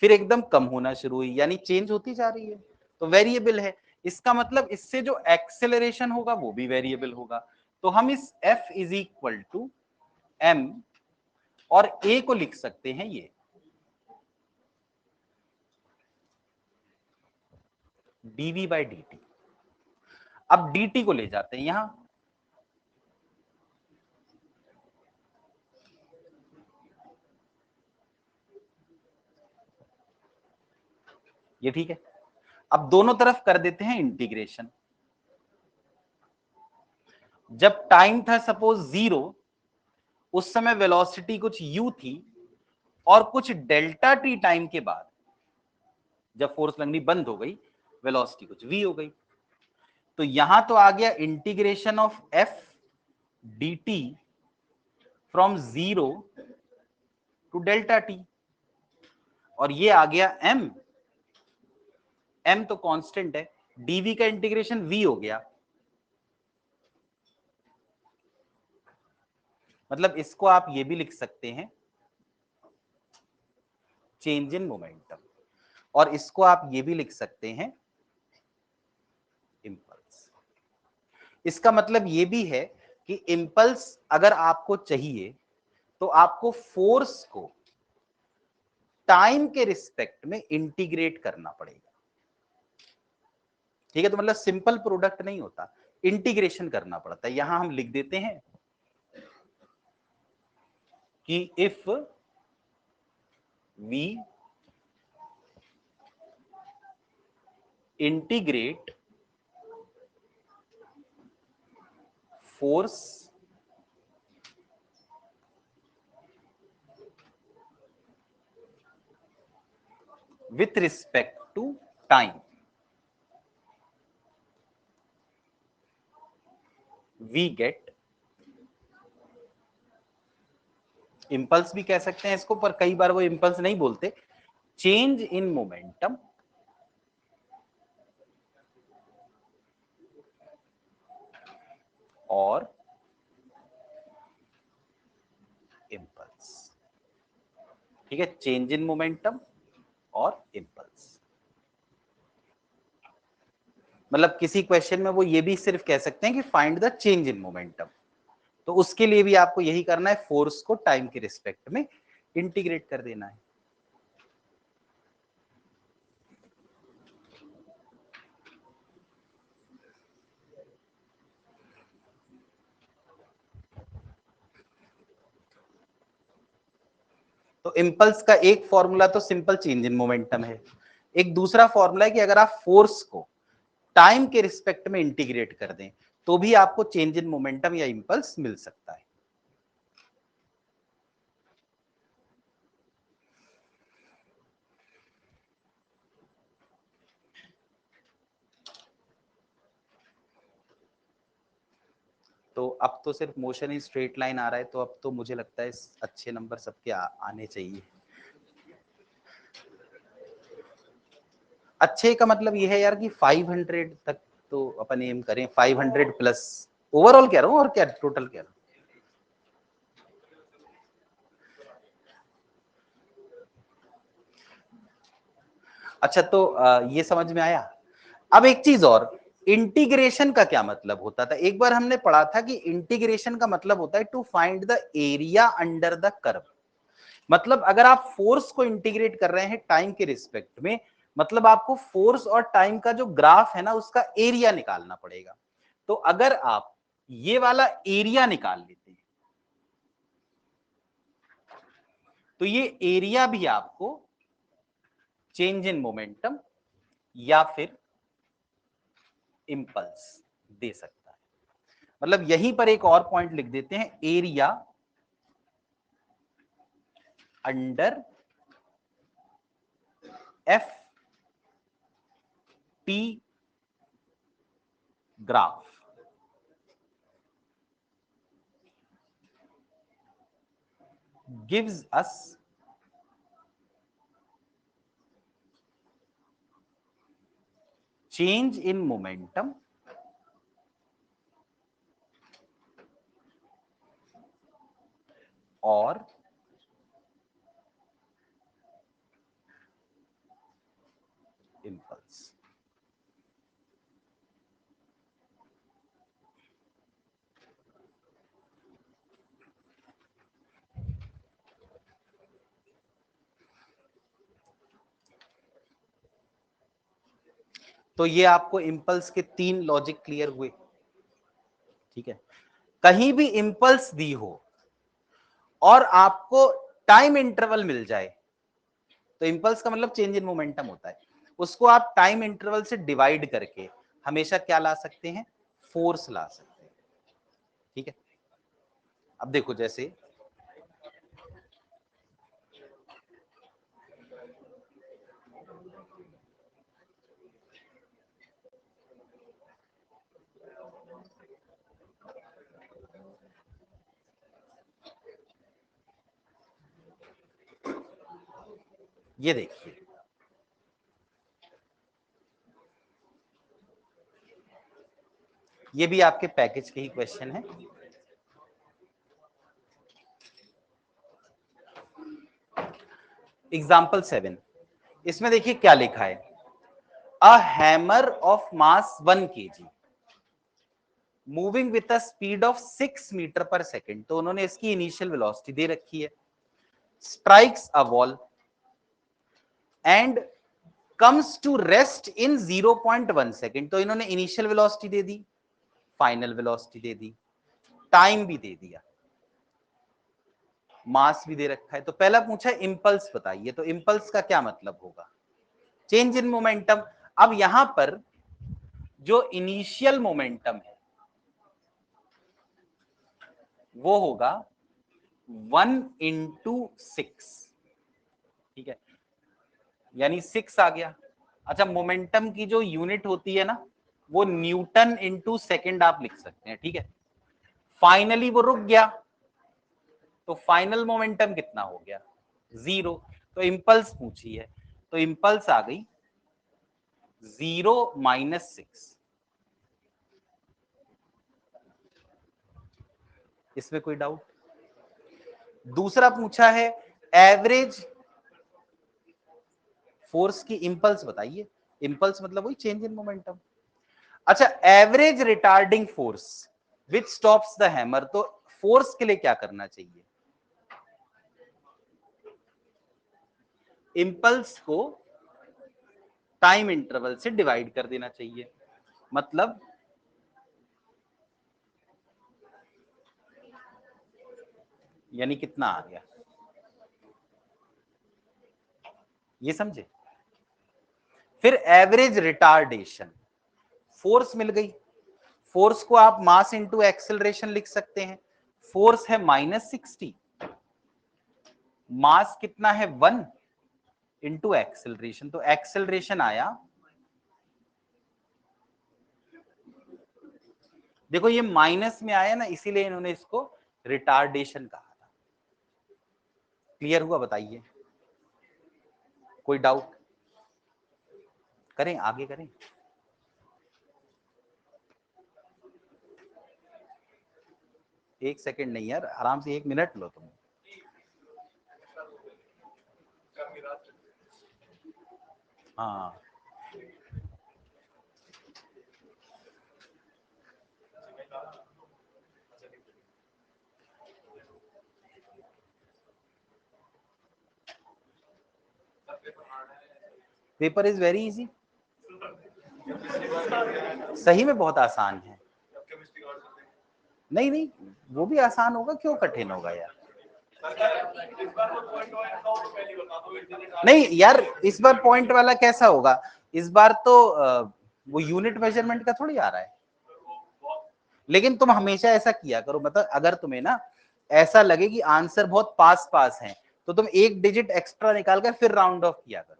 फिर एकदम कम होना शुरू हुई, यानी चेंज होती जा रही है, तो वेरिएबल है। इसका मतलब इससे जो एक्सेलरेशन होगा वो भी वेरिएबल होगा। तो हम इस F is equal to M और A को लिख सकते हैं ये dv बाई dt। अब dt को ले जाते हैं यहां, ये ठीक है। अब दोनों तरफ कर देते हैं इंटीग्रेशन। जब टाइम था सपोज 0, उस समय वेलोसिटी कुछ u थी, और कुछ डेल्टा टी टाइम के बाद जब फोर्स लगनी बंद हो गई, वेलोसिटी कुछ v हो गई। तो यहां तो आ गया integration of f dt from 0 to delta T, और ये आ गया m, m तो कांस्टेंट है, dv का इंटीग्रेशन v हो गया। मतलब इसको आप ये भी लिख सकते हैं चेंज इन मोमेंटम, और इसको आप ये भी लिख सकते हैं इम्पल्स। इसका मतलब ये भी है कि इम्पल्स अगर आपको चाहिए तो आपको फोर्स को टाइम के रिस्पेक्ट में इंटीग्रेट करना पड़ेगा, ठीक है। तो मतलब सिंपल प्रोडक्ट नहीं होता, इंटीग्रेशन करना पड़ता है। यहां हम लिख देते हैं कि if we integrate force with respect to time, we get, impulse भी कह सकते हैं इसको, पर कई बार वो इंपल्स नहीं बोलते, चेंज इन मोमेंटम और इंपल्स, ठीक है। चेंज इन मोमेंटम और इंपल्स, मतलब किसी क्वेश्चन में वो ये भी सिर्फ कह सकते हैं कि find the change in momentum, तो उसके लिए भी आपको यही करना है, फोर्स को टाइम के रिस्पेक्ट में इंटीग्रेट कर देना है। तो इम्पल्स का एक फॉर्मूला तो सिंपल चेंज इन मोमेंटम है, एक दूसरा फॉर्मूला है कि अगर आप फोर्स को टाइम के रिस्पेक्ट में इंटीग्रेट कर दें तो भी आपको चेंज इन मोमेंटम या इंपल्स मिल सकता है। तो अब तो सिर्फ मोशन इन स्ट्रेट लाइन आ रहा है, तो अब तो मुझे लगता है अच्छे नंबर सबके आने चाहिए। अच्छे का मतलब ये है यार कि 500 तक तो अपन एम करें, 500 प्लस ओवरऑल कह रहा हूँ, और क्या टोटल कह रहा हूँ। अच्छा तो ये समझ में आया। अब एक चीज और, इंटीग्रेशन का क्या मतलब होता था? एक बार हमने पढ़ा था कि इंटीग्रेशन का मतलब होता है to find the area under the curve. मतलब अगर आप फोर्स को इंटीग्रेट कर रहे हैं टाइम के रिस्पेक्ट में, मतलब आपको फोर्स और टाइम का जो ग्राफ है ना उसका एरिया निकालना पड़ेगा। तो अगर आप ये वाला एरिया निकाल लेते हैं तो ये एरिया भी आपको चेंज इन मोमेंटम या फिर इंपल्स दे सकता है। मतलब यहीं पर एक और पॉइंट लिख देते हैं, area under F T graph gives us change in momentum और impulse। तो ये आपको इंपल्स के 3 लॉजिक क्लियर हुए, ठीक है। कहीं भी इंपल्स दी हो और आपको टाइम इंटरवल मिल जाए, तो इंपल्स का मतलब चेंज इन मोमेंटम होता है, उसको आप टाइम इंटरवल से डिवाइड करके हमेशा क्या ला सकते हैं? फोर्स ला सकते हैं, ठीक है। अब देखो जैसे ये देखिए, ये भी आपके पैकेज के ही क्वेश्चन है। एग्जाम्पल 7, इसमें देखिए क्या लिखा है, a hammer of mass 1 kg moving with a speed of 6 metre per second. तो उन्होंने इसकी इनिशियल वेलोसिटी दे रखी है, strikes a wall and comes to rest in 0.1 second. तो इन्होंने इनिशियल वेलोसिटी दे दी, फाइनल वेलोसिटी दे दी, टाइम भी दे दिया, मास भी दे रखा है। तो पहला पूछा इंपल्स बताइए, तो इंपल्स का क्या मतलब होगा? Change in momentum. अब यहां पर जो इनिशियल मोमेंटम है वो होगा 1 into 6, ठीक है, यानी 6 आ गया। अच्छा, मोमेंटम की जो यूनिट होती है ना वो न्यूटन इंटू सेकेंड आप लिख सकते हैं, ठीक है। फाइनली वो रुक गया, तो फाइनल मोमेंटम कितना हो गया? 0। तो इंपल्स पूछी है, तो इंपल्स आ गई 0 - 6। इसमें कोई डाउट? दूसरा पूछा है एवरेज फोर्स की इंपल्स बताइए। इंपल्स मतलब वही चेंज इन मोमेंटम। अच्छा, average retarding force which stops the hammer, तो फोर्स के लिए क्या करना चाहिए? इंपल्स को टाइम इंटरवल से डिवाइड कर देना चाहिए। मतलब यानी कितना आ गया? ये समझे। फिर एवरेज रिटार्डेशन, फोर्स मिल गई, फोर्स को आप मास इंटू एक्सेलरेशन लिख सकते हैं। फोर्स है -60, मास कितना है 1 इंटू एक्सेलरेशन, तो एक्सेलरेशन आया, देखो ये माइनस में आया ना, इसीलिए इन्होंने इसको रिटार्डेशन कहा था। क्लियर हुआ, बताइए कोई डाउट? करें आगे करें? एक सेकंड नहीं यार, आराम से 1 मिनट लो तुम। हाँ पेपर इज वेरी इजी, सही में बहुत आसान है। नहीं नहीं, वो भी आसान होगा, क्यों कठिन होगा यार। नहीं यार, इस बार पॉइंट वाला कैसा होगा, इस बार तो वो यूनिट मेजरमेंट का थोड़ी आ रहा है। लेकिन तुम हमेशा ऐसा किया करो, मतलब अगर तुम्हें ना ऐसा लगे कि आंसर बहुत पास पास है, तो तुम एक डिजिट एक्स्ट्रा निकाल कर फिर राउंड ऑफ किया करो।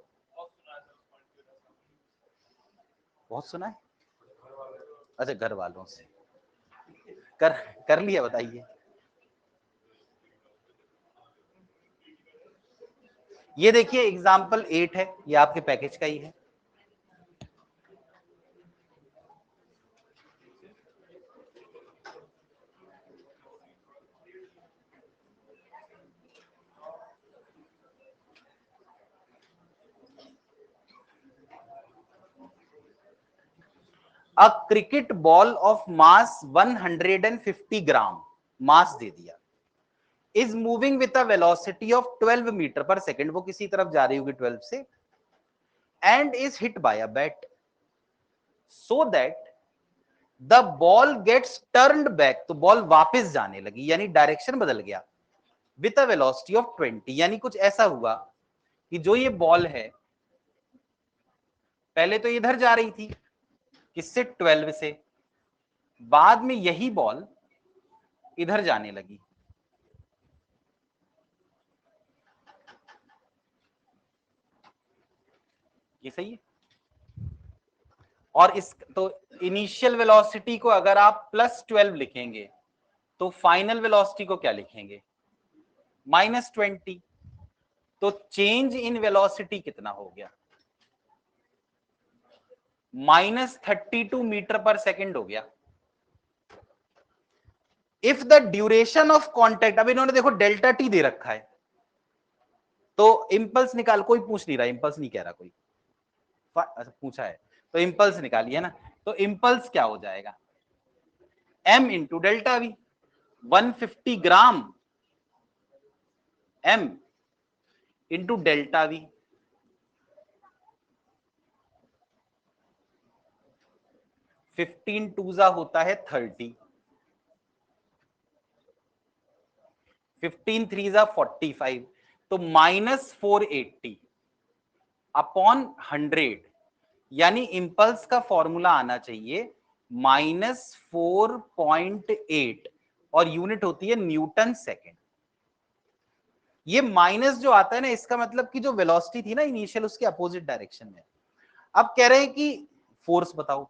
बहुत सुना है? अच्छा, घर वालों से कर कर लिया, बताइए। ये देखिए एग्जाम्पल 8 है, ये आपके पैकेज का ही है। A cricket ball of mass 150 gram, mass दे दिया, is moving with a velocity of 12 metre per second, वो किसी तरफ जा रही होगी 12 से, and is hit by a bat so that the ball gets turned back, तो बॉल वापस जाने लगी, यानी डायरेक्शन बदल गया, विद अ वेलोसिटी ऑफ 20, यानी कुछ ऐसा हुआ कि जो ये बॉल है पहले तो इधर जा रही थी, किससे, 12 से, बाद में यही बॉल इधर जाने लगी, ये सही है। और इस तो इनिशियल वेलोसिटी को अगर आप +12 लिखेंगे तो फाइनल वेलोसिटी को क्या लिखेंगे, -20, तो चेंज इन वेलोसिटी कितना हो गया, -32 मीटर पर सेकेंड हो गया। If the duration of contact, अब इन्होंने देखो डेल्टा टी दे रखा है, तो इंपल्स निकाल, कोई पूछ नहीं रहा, इंपल्स नहीं कह रहा कोई, अच्छा पूछा है तो इंपल्स निकालिए ना, तो इंपल्स क्या हो जाएगा, m into delta we, 150 gram m into delta we, 15 टूजा होता है 30, 15 थ्रीजा 45, तो -480 अपॉन 100, यानी इंपल्स का फॉर्मूला आना चाहिए -4.8, और यूनिट होती है न्यूटन सेकेंड। ये माइनस जो आता है ना, इसका मतलब कि जो वेलोसिटी थी ना इनिशियल, उसके अपोजिट डायरेक्शन में। अब कह रहे हैं कि फोर्स बताओ,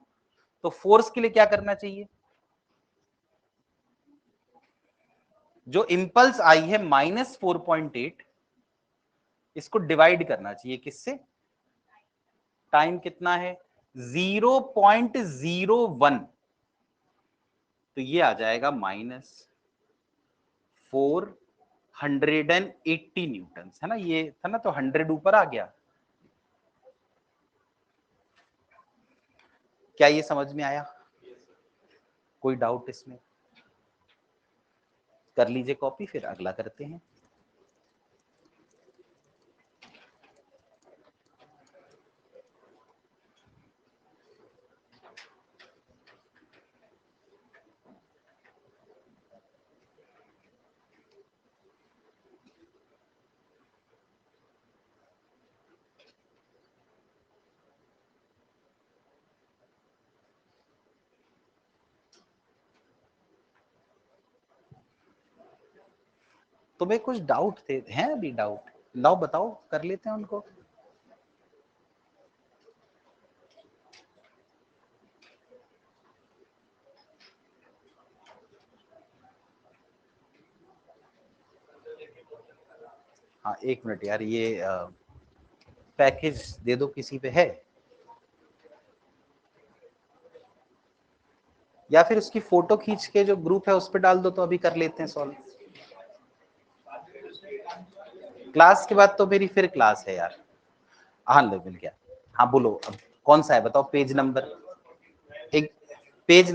तो फोर्स के लिए क्या करना चाहिए, जो इंपल्स आई है -4.8, इसको डिवाइड करना चाहिए किससे, टाइम कितना है 0.01, तो ये आ जाएगा -480 न्यूटन, है ना, ये था ना, तो 100 ऊपर आ गया। क्या ये समझ में आया, कोई डाउट इसमें? कर लीजिए कॉपी, फिर अगला करते हैं। तुम्हें कुछ डाउट थे, हैं अभी डाउट? लाओ बताओ, कर लेते हैं उनको। हाँ 1 मिनट यार, ये पैकेज दे दो, किसी पे है या फिर उसकी फोटो खींच के जो ग्रुप है उस पर डाल दो, तो अभी कर लेते हैं सॉल्व। क्लास के बाद तो मेरी फिर क्लास है यार। हाँ लो मिल गया। हाँ बोलो, अब कौन सा है बताओ, पेज नंबर। एक पेज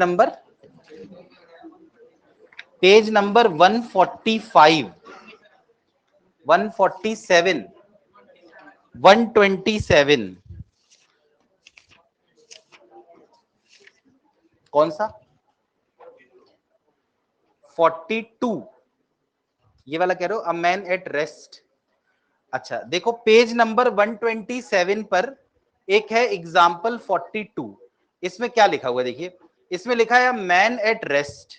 नंबर 145, 147, 127। कौन सा? 42, ये वाला कह रहे हो, अ मैन एट रेस्ट। अच्छा देखो, पेज नंबर 127 पर एक है एग्जाम्पल 42। इसमें क्या लिखा हुआ है देखिए, इसमें लिखा है man at rest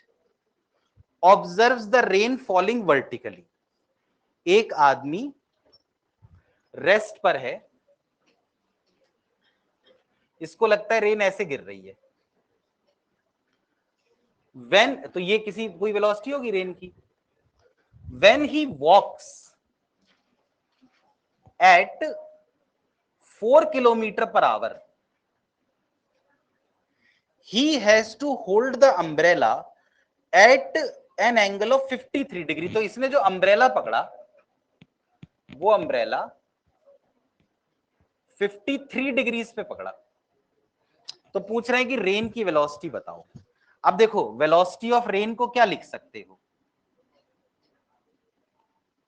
observes the rain falling vertically. एक आदमी रेस्ट पर है, इसको लगता है रेन ऐसे गिर रही है। व्हेन, तो ये किसी कोई वेलोसिटी होगी रेन की। When he walks at 4 kilometre per hour, he has to hold the umbrella at an angle of 53 degree. तो इसने जो अम्ब्रेला पकड़ा, वो अम्ब्रेला 53 डिग्रीज पे पकड़ा। तो पूछ रहे हैं कि रेन की वेलोसिटी बताओ। अब देखो, वेलोसिटी ऑफ रेन को क्या लिख सकते हो,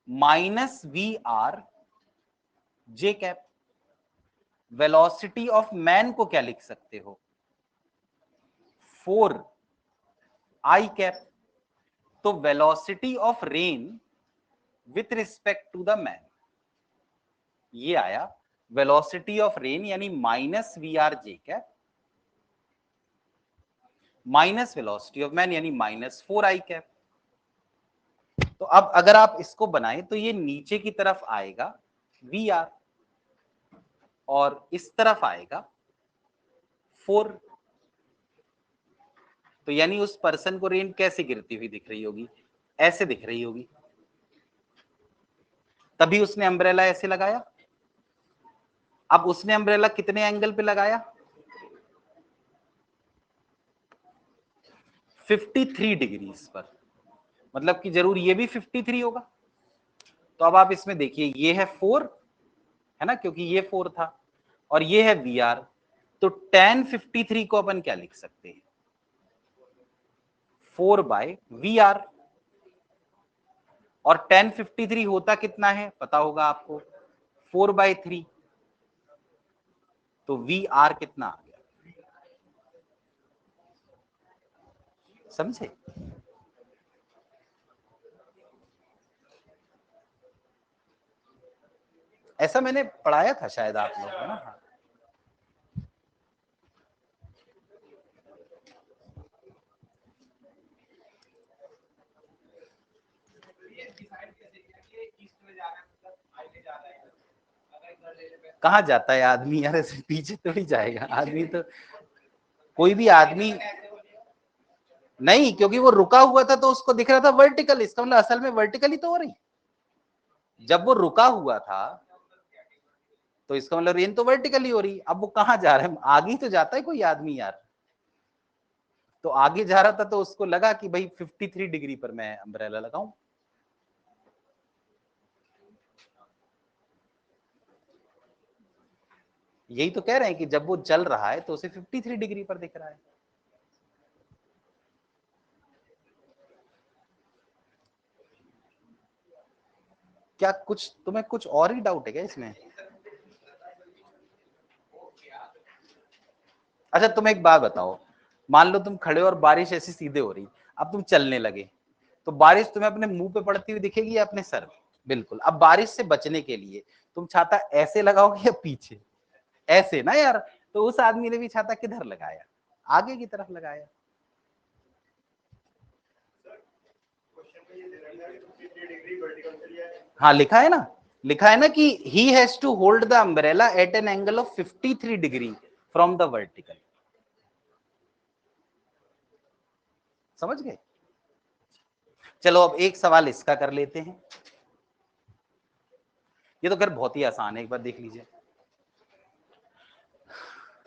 -VR J cap. Velocity of man को क्या लिख सकते हो, 4I कैप। तो velocity of rain with respect to the man, ये आया वेलोसिटी ऑफ रेन यानी -VR J cap minus velocity of man यानी -4I कैप। तो अब अगर आप इसको बनाएं तो ये नीचे की तरफ आएगा VR और इस तरफ आएगा 4। तो यानी उस पर्सन को रेन कैसे गिरती हुई दिख रही होगी, ऐसे दिख रही होगी। तभी उसने अम्ब्रेला ऐसे लगाया। अब उसने अम्ब्रेला कितने एंगल पे लगाया, 53 डिग्रीज पर, मतलब कि जरूर ये भी 53 होगा। तो अब आप इसमें देखिए, ये है 4 है ना, क्योंकि ये 4 था, और ये है VR। तो tan 53 को अपन क्या लिख सकते हैं, 4/VR। और tan 53 होता कितना है पता होगा आपको, 4/3। तो VR कितना आ गया, समझे? ऐसा मैंने पढ़ाया था शायद आप लोगों को ना। कहाँ जाता है आदमी यार, ऐसे पीछे थोड़ी जाएगा आदमी। तो कोई भी आदमी नहीं, क्योंकि वो रुका हुआ था तो उसको दिख रहा था वर्टिकल, इसका मतलब असल में वर्टिकल ही तो हो रही। जब वो रुका हुआ था तो इसका मतलब रेन तो वर्टिकल ही हो रही। अब वो कहाँ जा रहा है, आगे ही तो जाता है कोई आदमी यार। तो आगे जा रहा था तो उसको लगा कि भाई 53 डिग्री पर मैं अम्ब्रेला लगाऊं। यही तो कह रहे हैं कि जब वो चल रहा है तो उसे 53 डिग्री पर दिख रहा है। क्या कुछ तुम्हें कुछ और ही डाउट है क्या इसमें? अच्छा तुम एक बात बताओ, मान लो तुम खड़े और बारिश ऐसी सीधे हो रही, अब तुम चलने लगे, तो बारिश तुम्हें अपने मुंह पे पड़ती हुई दिखेगी या अपने सर पे? बिल्कुल। अब बारिश से बचने के लिए तुम छाता ऐसे लगाओगे या पीछे? ऐसे ना यार। तो उस आदमी ने भी छाता किधर लगाया, आगे की तरफ लगाया। हाँ लिखा है ना, लिखा है ना कि he has to hold the umbrella at an angle of 53 degree from the vertical। समझ गए? चलो अब एक सवाल इसका कर लेते हैं। ये तो खैर बहुत ही आसान है, एक बार देख लीजिए।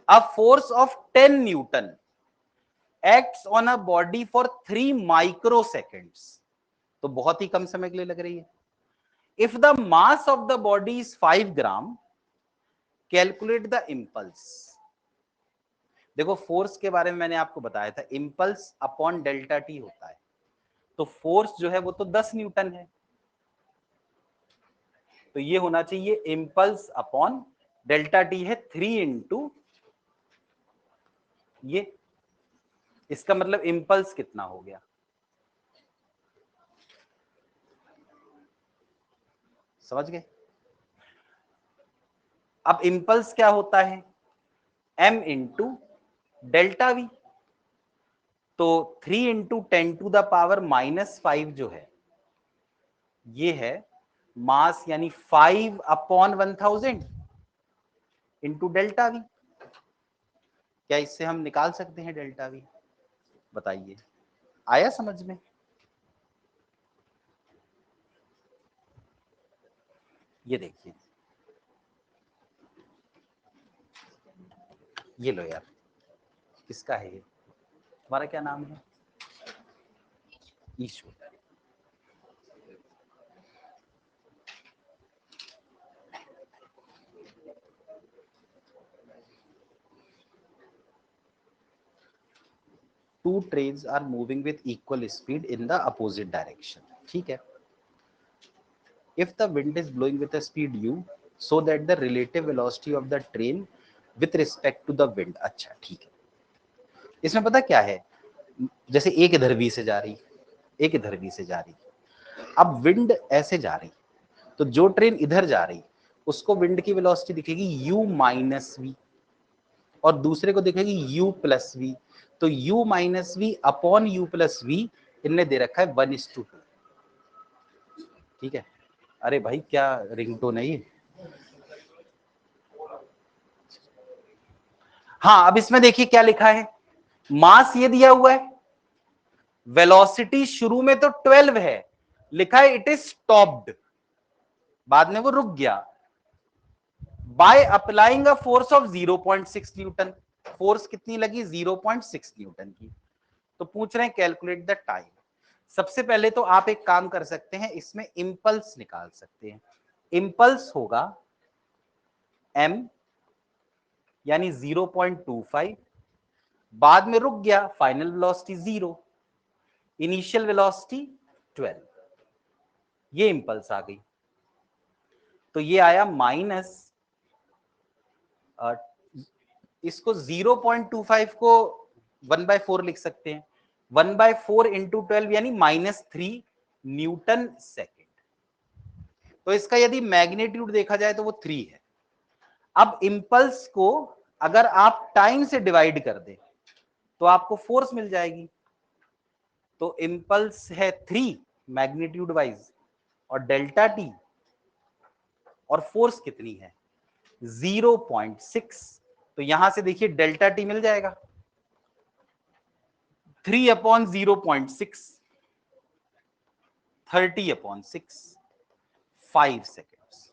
A force of 10 Newton acts on a body for 3 microseconds। तो बहुत ही कम समय के लिए लग रही है। If the mass of the body is 5 gram, calculate the impulse। देखो फोर्स के बारे में मैंने आपको बताया था, इंपल्स अपॉन डेल्टा टी होता है। तो फोर्स जो है वो तो 10 न्यूटन है, तो ये होना चाहिए इंपल्स अपॉन डेल्टा टी है 3 इंटू ये। इसका मतलब इंपल्स कितना हो गया? समझ गए? अब इंपल्स क्या होता है? m into delta we. तो 3 इंटू 10 टू द पावर -5 जो है ये है मास, यानी 5 अपॉन 1000 इंटू डेल्टा वी। क्या इससे हम निकाल सकते हैं डेल्टा वी? बताइए, आया समझ में? ये देखिए, ये लो यार, किसका है ये? तुम्हारा क्या नाम है? ईश्वर। Two trains are moving with equal speed in the opposite direction। ठीक है। If the wind is blowing with a speed u, so that the relative velocity of the train with respect to the wind। अच्छा ठीक है। इसमें पता क्या है, जैसे एक इधर v से जा रही, एक इधर v से जा रही, अब विंड ऐसे जा रही, तो जो ट्रेन इधर जा रही उसको विंड की वेलोसिटी दिखेगी u माइनस वी, और दूसरे को दिखेगी u प्लस वी। तो u minus V upon u plus V इनने दे रखा है 1:2। ठीक है। अरे भाई क्या रिंगटोन है ये? हाँ, अब इसमें देखिए क्या लिखा है, मास ये दिया हुआ है, वेलोसिटी शुरू में तो 12 है, लिखा है इट इज स्टॉप्ड, बाद में वो रुक गया by applying a force of 0.6 Newton. Force कितनी लगी? 0.6 न्यूटन की। तो पूछ रहे हैं कैलकुलेट द टाइम। सबसे पहले तो आप एक काम कर सकते हैं, इसमें इंपल्स निकाल सकते हैं। इंपल्स होगा m यानी 0.25, बाद में रुक गया, फाइनल वेलोसिटी 0, इनिशियल वेलोसिटी 12, ये इंपल्स आ गई। तो ये आया माइनस, इसको 0.25 को 1/4 लिख सकते हैं, 1/4 इंटू 12 यानी -3 न्यूटन सेकेंड। तो इसका यदि मैग्नीट्यूड देखा जाए तो वो 3 है। अब इंपल्स को अगर आप टाइम से डिवाइड कर दे तो आपको फोर्स मिल जाएगी। तो इंपल्स है 3 मैग्नीट्यूड वाइज, और डेल्टा टी, और फोर्स कितनी है? 0.6। तो यहां से देखिए डेल्टा टी मिल जाएगा 3/0.6, 30/6, 5 सेकेंड्स।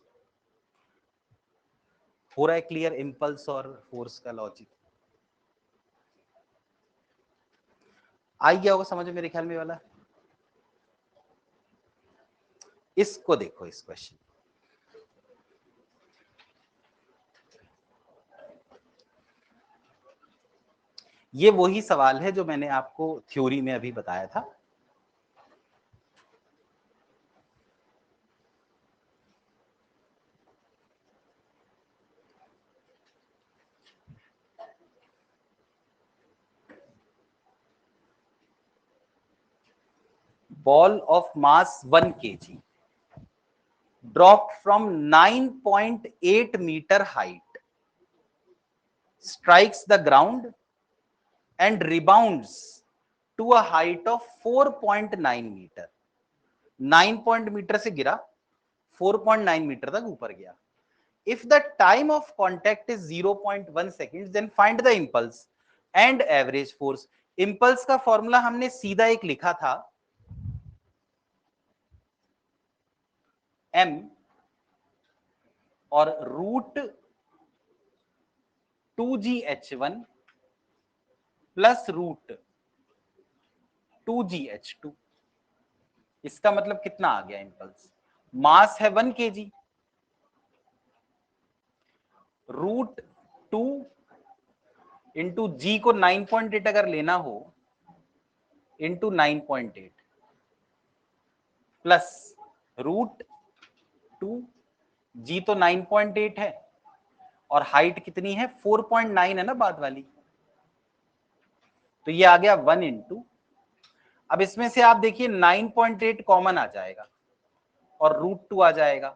हो रहा है क्लियर इंपल्स और फोर्स का लॉजिक? आ गया होगा समझ में मेरे ख्याल में वाला। इसको देखो, इस क्वेश्चन, ये वही सवाल है जो मैंने आपको थ्योरी में अभी बताया था। ball of mass 1 kg dropped from 9.8 meter height strikes the ground and rebounds to a height of 4.9 meter 9 point metre से गिरा, 4.9 मीटर तक ऊपर गया। If the time of contact is 0.1 seconds, then find the impulse and average force. Impulse का फॉर्मूला हमने सीधा एक लिखा था, m और root 2gh1 plus root 2gh2। इसका मतलब कितना आ गया इंपल्स? मास है 1 kg, रूट 2 इंटू जी को 9.8 अगर लेना हो इंटू 9.8 प्लस रूट 2, जी तो 9.8 है और हाइट कितनी है 4.9 है ना बाद वाली, तो ये आ गया 1 इंटू, अब इसमें से आप देखिए 9.8 कॉमन आ जाएगा और रूट 2 आ जाएगा,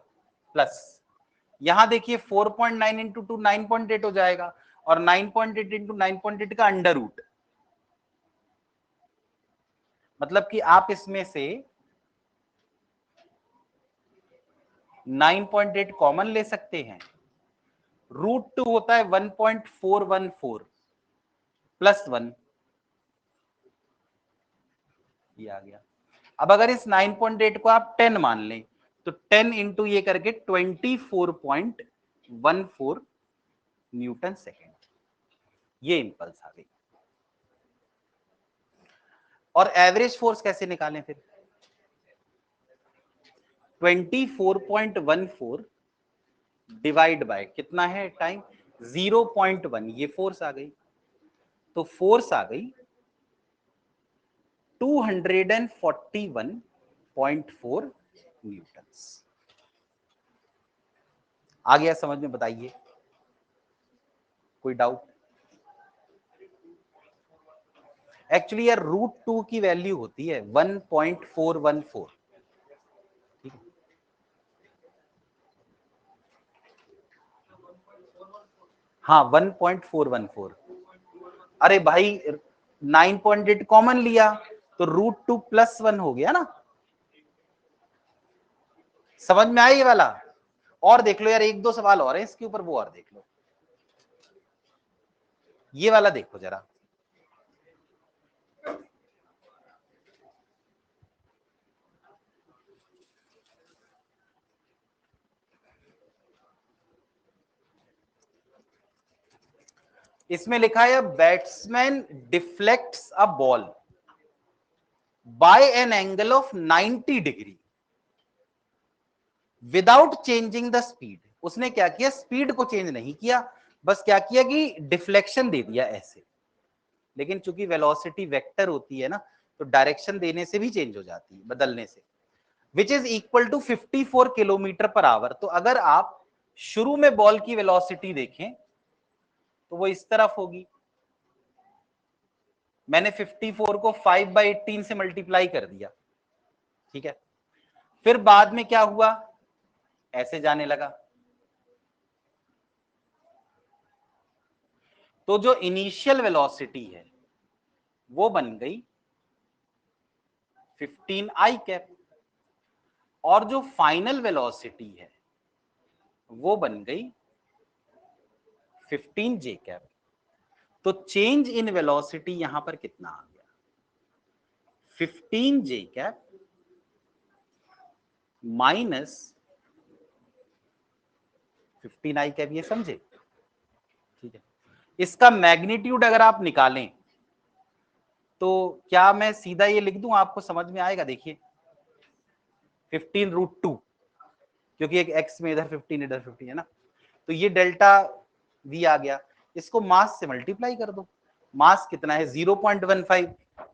प्लस यहां देखिए 4.9 इंटू 2 9.8 हो जाएगा और 9.8 इंटू 9.8 का अंडर रूट, मतलब कि आप इसमें से 9.8 कॉमन ले सकते हैं। रूट 2 होता है 1.414 प्लस 1, ये आ गया। अब अगर इस 9.8 को आप 10 मान लें तो 10 इंटू ये करके 24.14 न्यूटन सेकेंड, ये इंपल्स आ गई। और एवरेज फोर्स कैसे निकालें फिर? 24.14 डिवाइड बाय कितना है टाइम 0.1, ये फोर्स आ गई, तो फोर्स आ गई 241.4 न्यूटन। आ गया समझ में? बताइए कोई डाउट? एक्चुअली यार रूट 2 की वैल्यू होती है 1.414, ठीक है? हाँ 1.414। अरे भाई 9.8 कॉमन लिया तो रूट 2 प्लस 1 हो गया ना, समझ में आया ये वाला? और देख लो यार, एक दो सवाल और है इसके ऊपर, वो और देख लो, ये वाला देखो जरा। इसमें लिखा है batsman deflects a ball by an angle of 90 degree without changing the speed. उसने क्या किया, स्पीड को चेंज नहीं किया, बस क्या किया कि डिफ्लेक्शन दे दिया ऐसे, लेकिन चूंकि वेलोसिटी वेक्टर होती है ना, तो डायरेक्शन देने से भी चेंज हो जाती है, बदलने से, which is equal to 54 kilometre per hour. तो अगर आप शुरू में बॉल की वेलोसिटी देखें तो वो इस तरफ होगी, मैंने 54 को 5/18 से मल्टीप्लाई कर दिया, ठीक है? फिर बाद में क्या हुआ, ऐसे जाने लगा, तो जो इनिशियल वेलोसिटी है वो बन गई 15 i कैप और जो फाइनल वेलोसिटी है वो बन गई 15 j कैप। तो चेंज इन वेलोसिटी यहां पर कितना आ गया, 15 j cap minus 15 i cap, ये समझे? ठीक है, इसका मैग्नीट्यूड अगर आप निकालें तो क्या मैं सीधा ये लिख दूं, आपको समझ में आएगा? देखिए 15√2, क्योंकि एक x में इधर 15 इधर 15 है ना, तो ये डेल्टा v आ गया, इसको मास से मल्टीप्लाई कर दो, मास कितना है 0.15,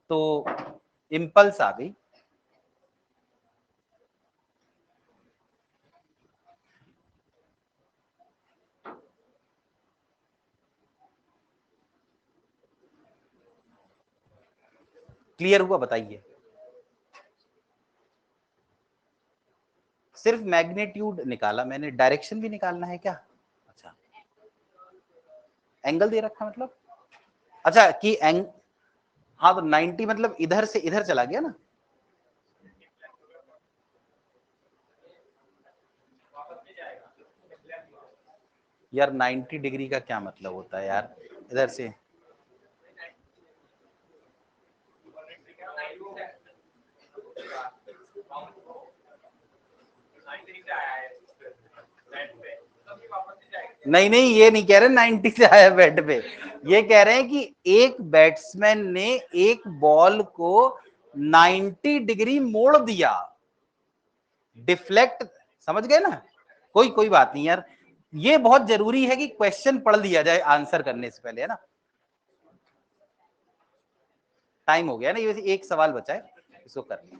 तो इंपल्स आ गई क्लियर हुआ? बताइए, सिर्फ मैग्नीट्यूड निकाला मैंने, डायरेक्शन भी निकालना है क्या? अच्छा, एंगल दे रखा मतलब, अच्छा कि हाँ तो 90 मतलब इधर से इधर चला गया ना, यार 90 डिग्री का क्या मतलब होता है यार, इधर से नहीं नहीं, ये नहीं कह रहे 90 से आया बैट पे, ये कह रहे हैं कि एक बैट्समैन ने एक बॉल को 90 डिग्री मोड़ दिया, डिफ्लेक्ट, समझ गए ना। कोई बात नहीं यार, ये बहुत जरूरी है कि क्वेश्चन पढ़ लिया जाए आंसर करने से पहले, है ना। टाइम हो गया ना, ये एक सवाल बचा है, इसको कर लें।